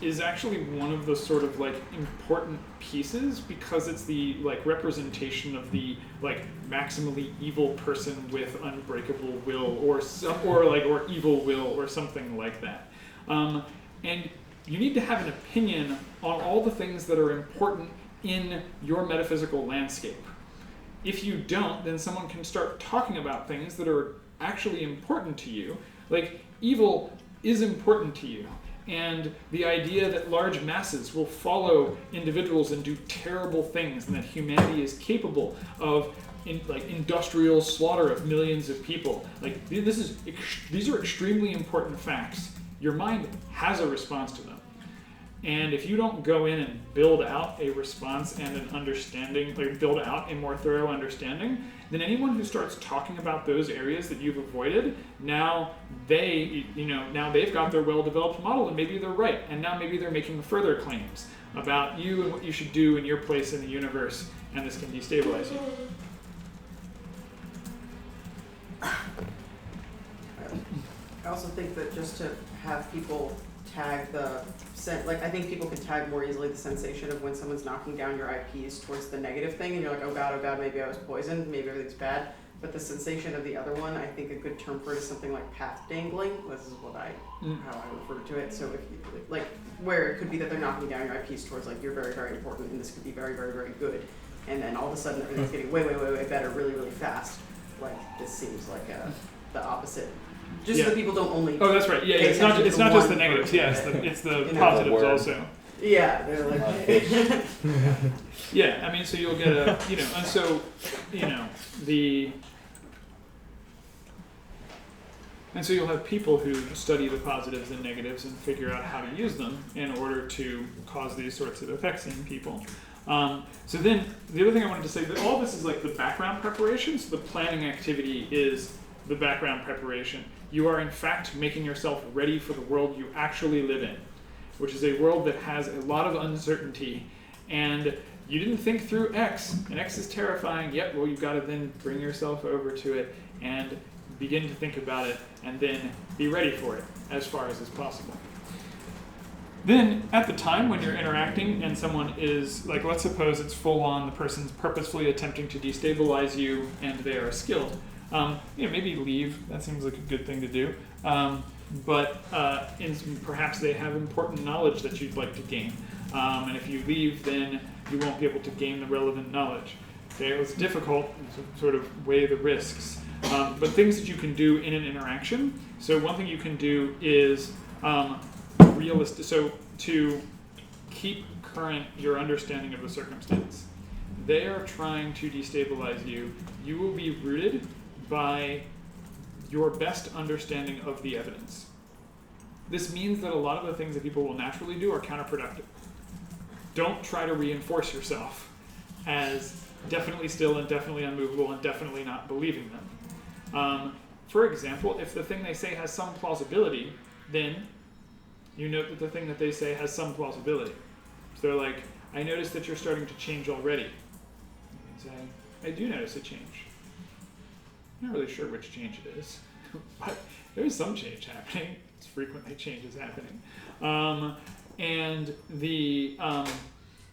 is actually one of the sort of like important pieces, because it's the like representation of the like maximally evil person with unbreakable will, or evil will, or something like that. And you need to have an opinion on all the things that are important in your metaphysical landscape. If you don't, then someone can start talking about things that are actually important to you. Like, evil is important to you. And the idea that large masses will follow individuals and do terrible things, and that humanity is capable of industrial slaughter of millions of people. Like, these are extremely important facts. Your mind has a response to them. And if you don't go in and build out a response and an understanding, like build out a more thorough understanding, then anyone who starts talking about those areas that you've avoided, now they've got their well-developed model, and maybe they're right. And now maybe they're making further claims about you and what you should do in your place in the universe, and this can destabilize you. I also think that just to have people tag I think people can tag more easily the sensation of when someone's knocking down your IPs towards the negative thing, and you're like, oh god, maybe I was poisoned, maybe everything's bad. But the sensation of the other one, I think a good term for it is something like path dangling. This is how I refer to it. So if you, where it could be that they're knocking down your IPs towards you're very, very important, and this could be very, very, very good. and then all of a sudden everything's getting way, way, way, way better really, really fast. Like, this seems like the opposite. Just Yeah. that people don't only. Oh, that's right. Yeah, pay it's not attention it's to not just the one negatives. person. Yeah, it's the You know, positives word. also. Yeah, they're like. Yeah, I mean, so you'll get a, and so, and so you'll have people who study the positives and negatives and figure out how to use them in order to cause these sorts of effects in people. So then, the other thing I wanted to say, that all this is like the background preparation, so the planning activity is the background preparation. You are in fact making yourself ready for the world you actually live in, which is a world that has a lot of uncertainty, and you didn't think through X, and X is terrifying. Yep, well, you've got to then bring yourself over to it and begin to think about it, and then be ready for it as far as is possible. Then, at the time when you're interacting and someone is, like, let's suppose it's full on, the person's purposefully attempting to destabilize you and they are skilled, maybe leave. That seems like a good thing to do. But perhaps they have important knowledge that you'd like to gain. And if you leave, then you won't be able to gain the relevant knowledge. Okay, it's difficult to sort of weigh the risks. But things that you can do in an interaction. So one thing you can do is realistic. So to keep current your understanding of the circumstance. They are trying to destabilize you. You will be rooted by your best understanding of the evidence. This means that a lot of the things that people will naturally do are counterproductive. Don't try to reinforce yourself as definitely still and definitely unmovable and definitely not believing them. For example, if the thing they say has some plausibility, then you note that the thing that they say has some plausibility. So they're like, I noticed that you're starting to change already. You can say, I do notice a change. I'm not really sure which change it is, but there is some change happening. It's frequently changes happening. And the,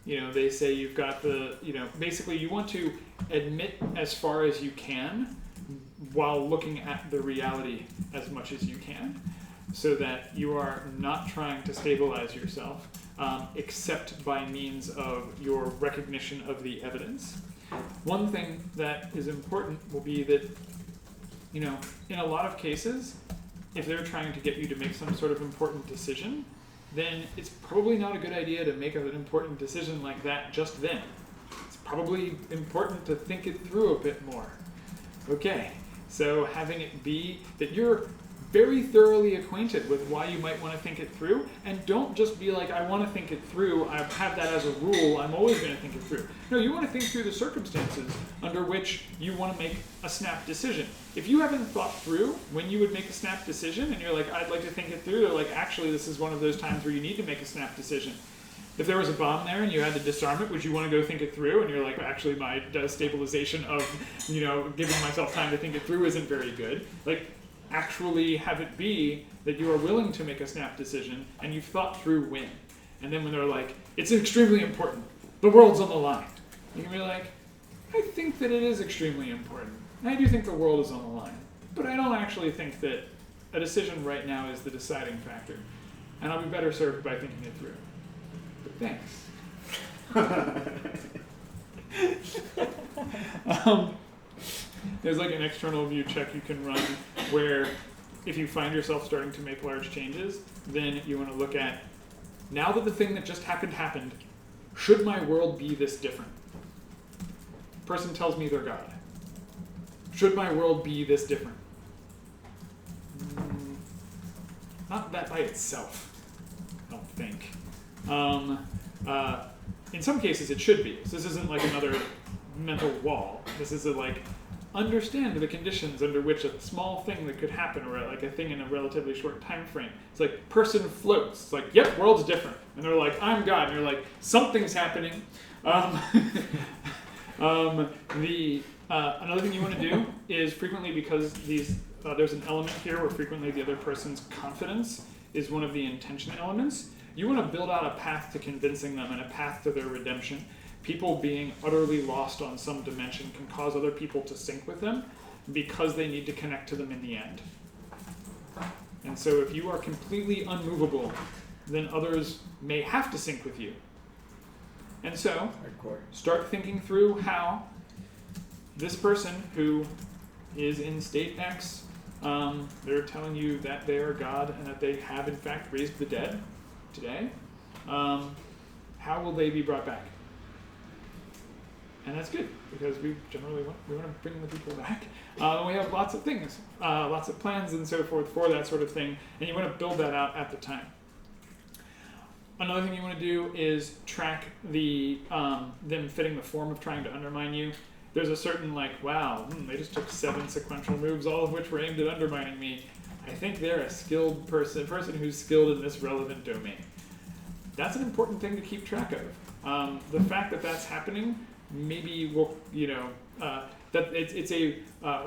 they say you've got the, basically you want to admit as far as you can while looking at the reality as much as you can, so that you are not trying to stabilize yourself, except by means of your recognition of the evidence. One thing that is important will be that, in a lot of cases, if they're trying to get you to make some sort of important decision, then it's probably not a good idea to make an important decision like that just then. It's probably important to think it through a bit more. Okay, so having it be that you're very thoroughly acquainted with why you might want to think it through, and don't just be like, I want to think it through, I have that as a rule, I'm always going to think it through. No, you want to think through the circumstances under which you want to make a snap decision. If you haven't thought through when you would make a snap decision, and you're like, I'd like to think it through, they're like, actually, this is one of those times where you need to make a snap decision. If there was a bomb there and you had to disarm it, would you want to go think it through? And you're like, actually, my stabilization of, giving myself time to think it through isn't very good. Like, actually have it be that you are willing to make a snap decision and you've thought through when. And then when they're like, it's extremely important, the world's on the line, you can be like, I think that it is extremely important. I do think the world is on the line, but I don't actually think that a decision right now is the deciding factor. And I'll be better served by thinking it through. But thanks. There's like an external view check you can run where if you find yourself starting to make large changes, then you want to look at, now that the thing that just happened, should my world be this different? Person tells me they're God. Should my world be this different? Not that by itself, I don't think. In some cases it should be. So this isn't like another mental wall. This is understand the conditions under which a small thing that could happen, or like a thing in a relatively short time frame. It's like person floats. It's like, yep, world's different. And they're like, I'm God. And you're like, something's happening. Another thing you want to do is frequently, because there's an element here where frequently the other person's confidence is one of the intention elements. You want to build out a path to convincing them and a path to their redemption. People being utterly lost on some dimension can cause other people to sync with them because they need to connect to them in the end. And so if you are completely unmovable, then others may have to sync with you. And so, Hardcore. start thinking through how this person who is in state X, they're telling you that they are God and that they have in fact raised the dead today. How will they be brought back? And that's good, because we generally want to bring the people back. We have lots of things, lots of plans and so forth for that sort of thing, and you want to build that out at the time. Another thing you want to do is track them fitting the form of trying to undermine you. There's a certain wow, they just took 7 sequential moves, all of which were aimed at undermining me. I think they're a skilled person who's skilled in this relevant domain. That's an important thing to keep track of. The fact that that's happening maybe will, that it's a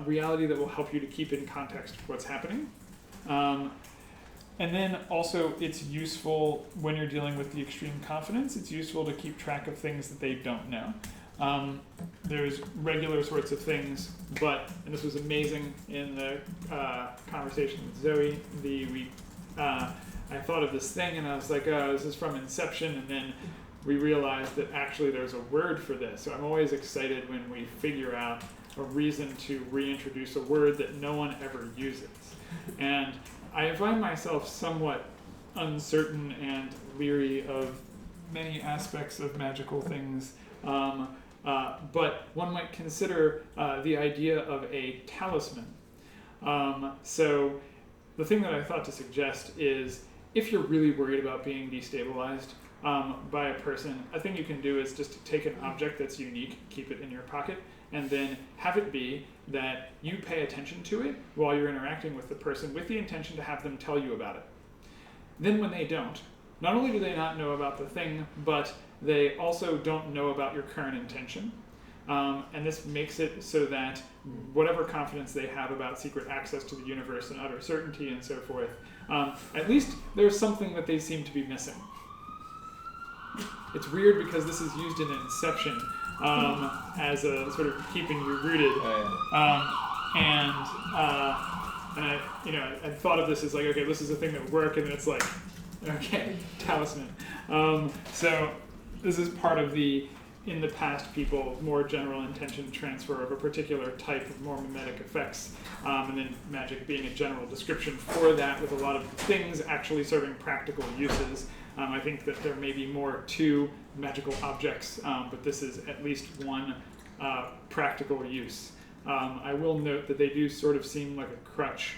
reality that will help you to keep in context what's happening. And then also it's useful when you're dealing with the extreme confidence, it's useful to keep track of things that they don't know. There's regular sorts of things, and this was amazing in the conversation with Zoe, I thought of this thing and I was like, oh, this is from Inception, and then we realized that actually there's a word for this. So I'm always excited when we figure out a reason to reintroduce a word that no one ever uses. And I find myself somewhat uncertain and leery of many aspects of magical things, but one might consider the idea of a talisman. So the thing that I thought to suggest is, if you're really worried about being destabilized by a person, a thing you can do is just take an object that's unique, keep it in your pocket, and then have it be that you pay attention to it while you're interacting with the person with the intention to have them tell you about it. Then when they don't, not only do they not know about the thing, but they also don't know about your current intention. And this makes it so that whatever confidence they have about secret access to the universe and utter certainty and so forth, at least there's something that they seem to be missing. It's weird because this is used in Inception as a sort of keeping you rooted. I thought of this as like, okay, this is a thing that would work, and then it's like, okay, talisman. So this is part of the, in the past, people more general intention transfer of a particular type of more mimetic effects, and then magic being a general description for that, with a lot of things actually serving practical uses. I think that there may be more to magical objects, but this is at least one practical use. I will note that they do sort of seem like a crutch,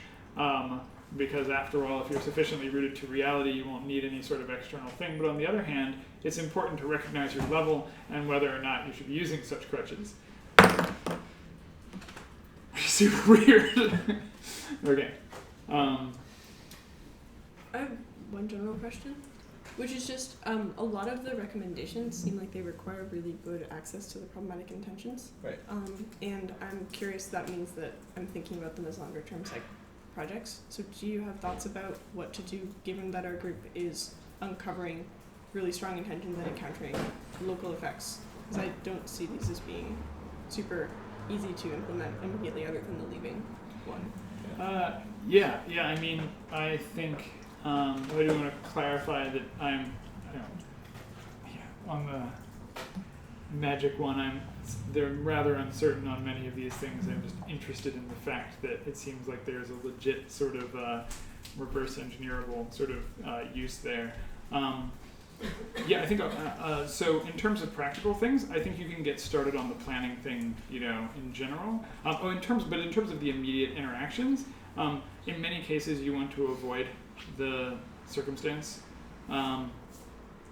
because after all, if you're sufficiently rooted to reality, you won't need any sort of external thing. But on the other hand, it's important to recognize your level and whether or not you should be using such crutches. Super weird. Okay. I have one general question, which is just a lot of the recommendations seem like they require really good access to the problematic intentions. Right. And I'm curious, that means that I'm thinking about them as longer term projects. So do you have thoughts about what to do given that our group is uncovering really strong intentions and encountering local effects? Because I don't see these as being super easy to implement immediately, other than the leaving one. Yeah. I mean, I think I do want to clarify that I'm, on the magic one, they're rather uncertain on many of these things. I'm just interested in the fact that it seems like there's a legit sort of reverse engineerable sort of use there. I think so. In terms of practical things, I think you can get started on the planning thing, in general. In terms of the immediate interactions, in many cases you want to avoid the circumstance.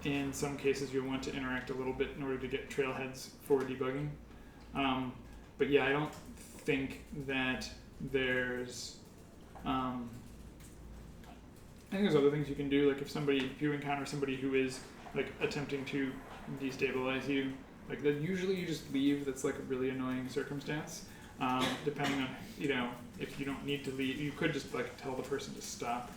In some cases, you'll want to interact a little bit in order to get trailheads for debugging. But I don't think that there's. I think there's other things you can do, like if you encounter somebody who is like attempting to destabilize you, like that usually you just leave. That's like a really annoying circumstance. Depending on if you don't need to leave, you could just like tell the person to stop.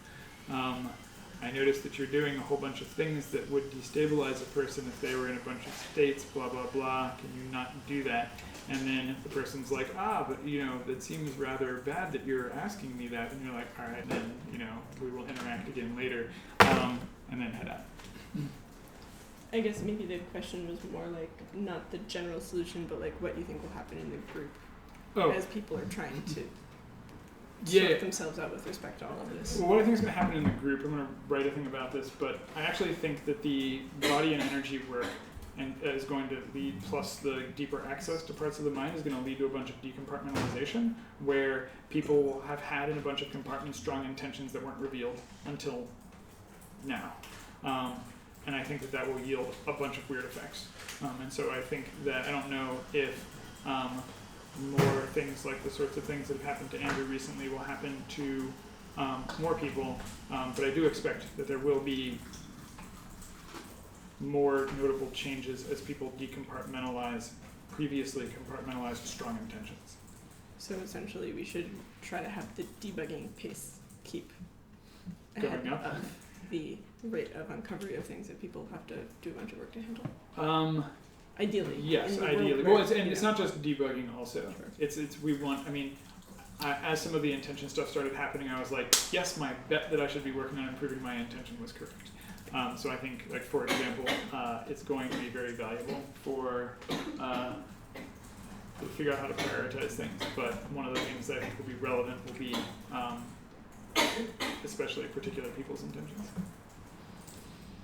I noticed that you're doing a whole bunch of things that would destabilize a person if they were in a bunch of states, blah, blah, blah. Can you not do that? And then the person's like, but, that seems rather bad that you're asking me that. And you're like, all right, then, we will interact again later. And then head out. I guess maybe the question was more like not the general solution, but like what you think will happen in the group Oh, as people are trying to yeah. sort themselves out with respect to all of this. Well, what I think is going to happen in the group, I'm going to write a thing about this, but I actually think that the body and energy work and is going to lead, plus the deeper access to parts of the mind, is going to lead to a bunch of decompartmentalization, where people will have had in a bunch of compartments strong intentions that weren't revealed until now. And I think that that will yield a bunch of weird effects. And so I think that, I don't know if more things like the sorts of things that have happened to Andrew recently will happen to more people, but I do expect that there will be more notable changes as people decompartmentalize previously compartmentalized strong intentions. So essentially, we should try to have the debugging pace keep Going ahead up? of the rate of uncovery of things that people have to do a bunch of work to handle. Ideally. Yes, in the world ideally. where, Well, it's you know, not just debugging also. Sure. It's we want, I mean, as some of the intention stuff started happening, I was like, yes, my bet that I should be working on improving my intention was correct. So I think, like, for example, it's going to be very valuable for to figure out how to prioritize things. But one of the things that I think will be relevant will be especially particular people's intentions.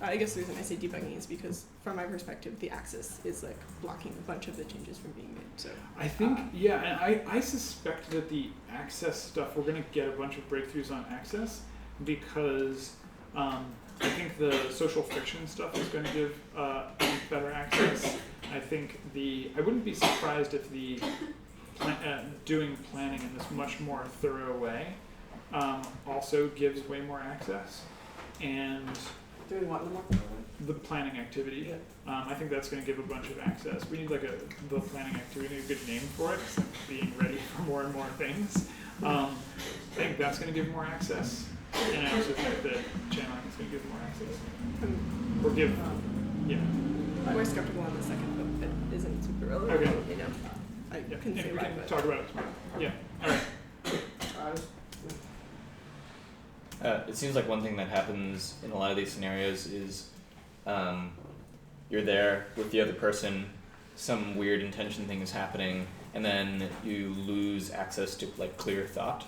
I guess the reason I say debugging is because, from my perspective, the axis is like blocking a bunch of the changes from being made. So I think, yeah, and I suspect that the access stuff, we're going to get a bunch of breakthroughs on access because I think the social fiction stuff is going to give better access. I think I wouldn't be surprised if the doing planning in this much more thorough way also gives way more access. And Doing what in the month? the planning activity. Yeah. I think that's going to give a bunch of access. We need like the planning activity, a good name for it, being ready for more and more things. I think that's going to give more access, and I also think that channeling is going to give more access. Or give, yeah. I'm more skeptical on the second book that isn't super relevant. Okay. You know, I Yeah, couldn't say we why, can but talk about it tomorrow. Yeah, all right. It seems like one thing that happens in a lot of these scenarios is you're there with the other person, some weird intention thing is happening, and then you lose access to like clear thought.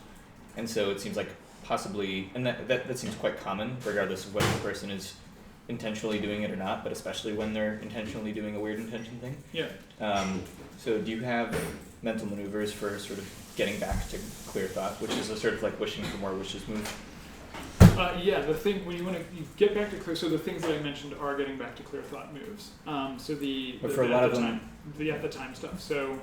And so it seems like possibly, and that seems quite common regardless of whether the person is intentionally doing it or not, but especially when they're intentionally doing a weird intention thing. Yeah. So do you have mental maneuvers for sort of getting back to clear thought, which is a sort of like wishing for more wishes move? Yeah, the thing when you want to get back to clear, so the things that I mentioned are getting back to clear thought moves. So But for a lot at of the them- time, the at the time stuff. So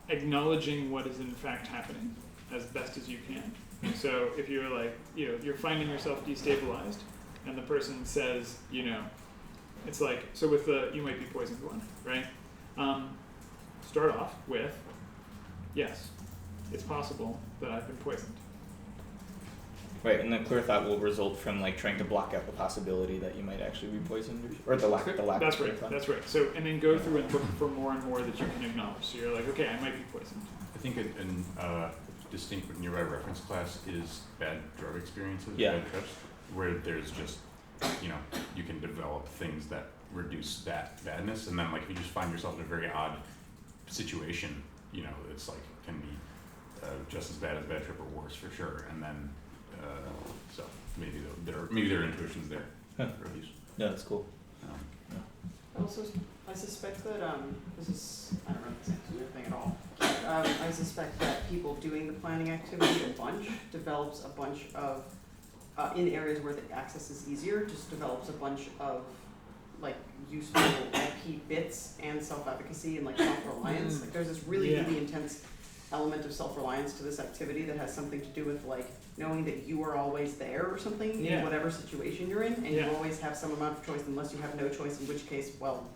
acknowledging what is in fact happening as best as you can. So if you're like, you're finding yourself destabilized, and the person says, it's like, so with the you might be poisoned one, right? Start off with, yes, it's possible that I've been poisoned. Right, and then clear thought will result from like trying to block out the possibility that you might actually be poisoned, or the lack That's of clear right. thought. That's right. So, and then go through and look for more and more that you can acknowledge. So you're like, okay, I might be poisoned. I think a distinct but nearby reference class is bad drug experiences, Yeah. bad trips, where there's just, you can develop things that reduce that badness, and then like if you just find yourself in a very odd situation, it's like can be just as bad as a bad trip or worse for sure, and then so maybe their intuition's there. Huh. For these. No, that's cool. Also, I suspect that this is, I don't know if this answers your thing at all. I suspect that people doing the planning activity a bunch develops a bunch of, in areas where the access is easier, just develops a bunch of like useful IP bits and self-advocacy and like self-reliance. Like there's this really, Yeah. really intense element of self-reliance to this activity that has something to do with like knowing that you are always there or something Yeah. in whatever situation you're in, and Yeah. you always have some amount of choice unless you have no choice, in which case, well,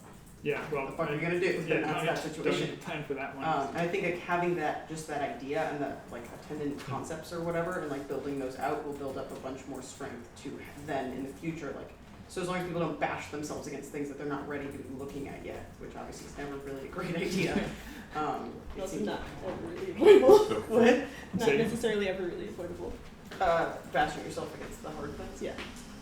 Yeah. Well, what the fuck are you gonna do? Yeah, That's that situation. Don't plan for that one. And I think like having just that idea and the like attendant concepts or whatever, and like building those out will build up a bunch more strength to then in the future, like, so as long as people don't bash themselves against things that they're not ready to be looking at yet, which obviously is never really a great idea. It also seems, not ever really avoidable. what? Not Say- necessarily ever really avoidable. Bashing yourself against the hard things. Yeah.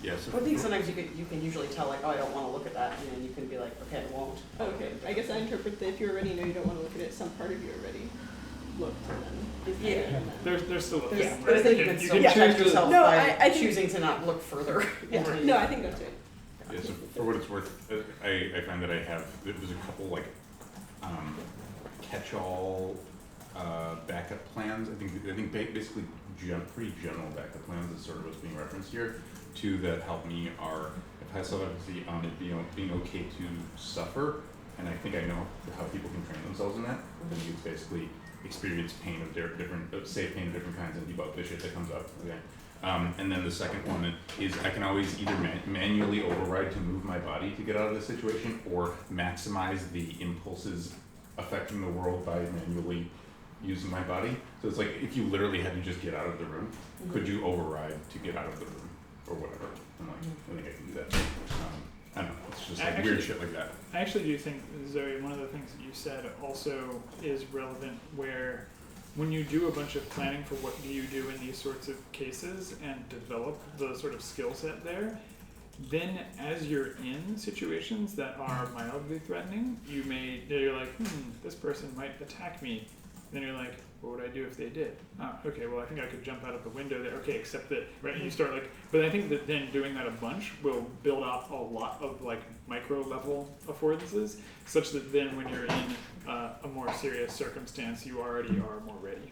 Yes. I think sometimes you can usually tell like, oh, I don't want to look at that, and then you can be like, okay, I won't. Okay, I guess I interpret that if you already know you don't want to look at it, some part of you already looked, and then is Yeah. better than that. There's still a Yeah, thing, but I right? think you can still yeah. protect choose to- yourself No, by I think- choosing to not look further. Yeah, into no, it. I think that's right. Yeah, so for what it's worth, I find that there's a couple like catch-all backup plans. I think basically pretty general backup plans is sort of what's being referenced here. Two that help me are if high self-efficacy on it being okay to suffer, and I think I know how people can train themselves in that. I think it's basically experience pain of safe pain of different kinds and debug the shit that comes up. Okay. And then the second one is I can always either manually override to move my body to get out of the situation, or maximize the impulses affecting the world by manually using my body. So it's like if you literally had to just get out of the room, could you override to get out of the room or whatever? I'm like, I think I can do that. I don't know. It's just like weird shit like that. I actually do think, Zoe, one of the things that you said also is relevant, where when you do a bunch of planning for what do you do in these sorts of cases and develop the sort of skill set there, then as you're in situations that are mildly threatening, you're like, this person might attack me. Then you're like, what would I do if they did? Okay, well, I think I could jump out of the window there. Okay, except that, right, and you start like, but I think that then doing that a bunch will build up a lot of like micro level affordances, such that then when you're in a more serious circumstance, you already are more ready.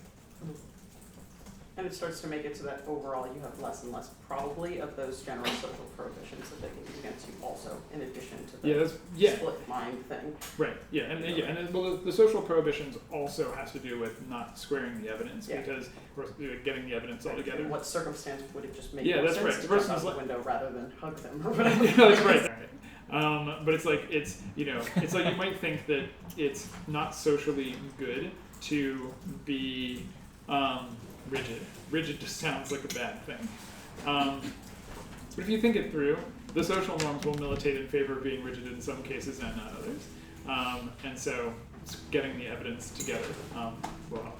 And it starts to make it so that overall you have less and less probably of those general social prohibitions that they can use against you also, in addition to the split mind thing. Right. Yeah, and well, the social prohibitions also has to do with not squaring the evidence, Yeah. because we're getting the evidence all together. In what circumstance would it just make Yeah, more that's sense right. to The jump person's out the like- window rather than hug them or whatever? Yeah, that's right. But it's like it's like you might think that it's not socially good to be rigid. Rigid just sounds like a bad thing. But if you think it through, the social norms will militate in favor of being rigid in some cases and not others. And so getting the evidence together will help.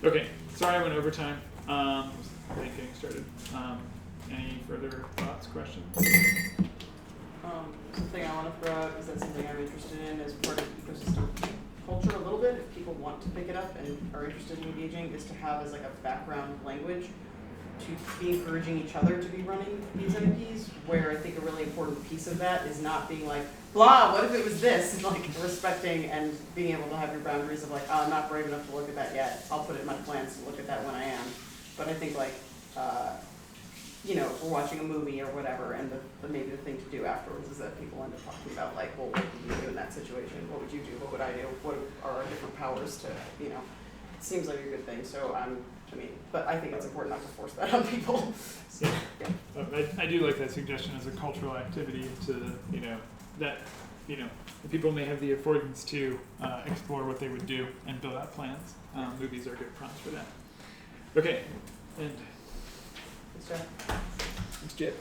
Okay, sorry I went over time. Late getting started. Any further thoughts, questions? Something I want to throw out is that something I'm interested in as part of ecosystem culture a little bit, if people want to pick it up and are interested in engaging, is to have as like a background language to be encouraging each other to be running these NPs, where I think a really important piece of that is not being like, blah, what if it was this? And like respecting and being able to have your boundaries of like, oh, I'm not brave enough to look at that yet. I'll put it in my plans to look at that when I am. But I think like, if we're watching a movie or whatever, and maybe the thing to do afterwards is that people end up talking about like, well, what would you do in that situation? What would you do? What would I do? What are our different powers to, it seems like a good thing. So but I think it's important not to force that on people. So, yeah. I do like that suggestion as a cultural activity to, that the people may have the affordance to explore what they would do and build out plans. Movies are good prompts for that. Okay, and It's just, It's Jet.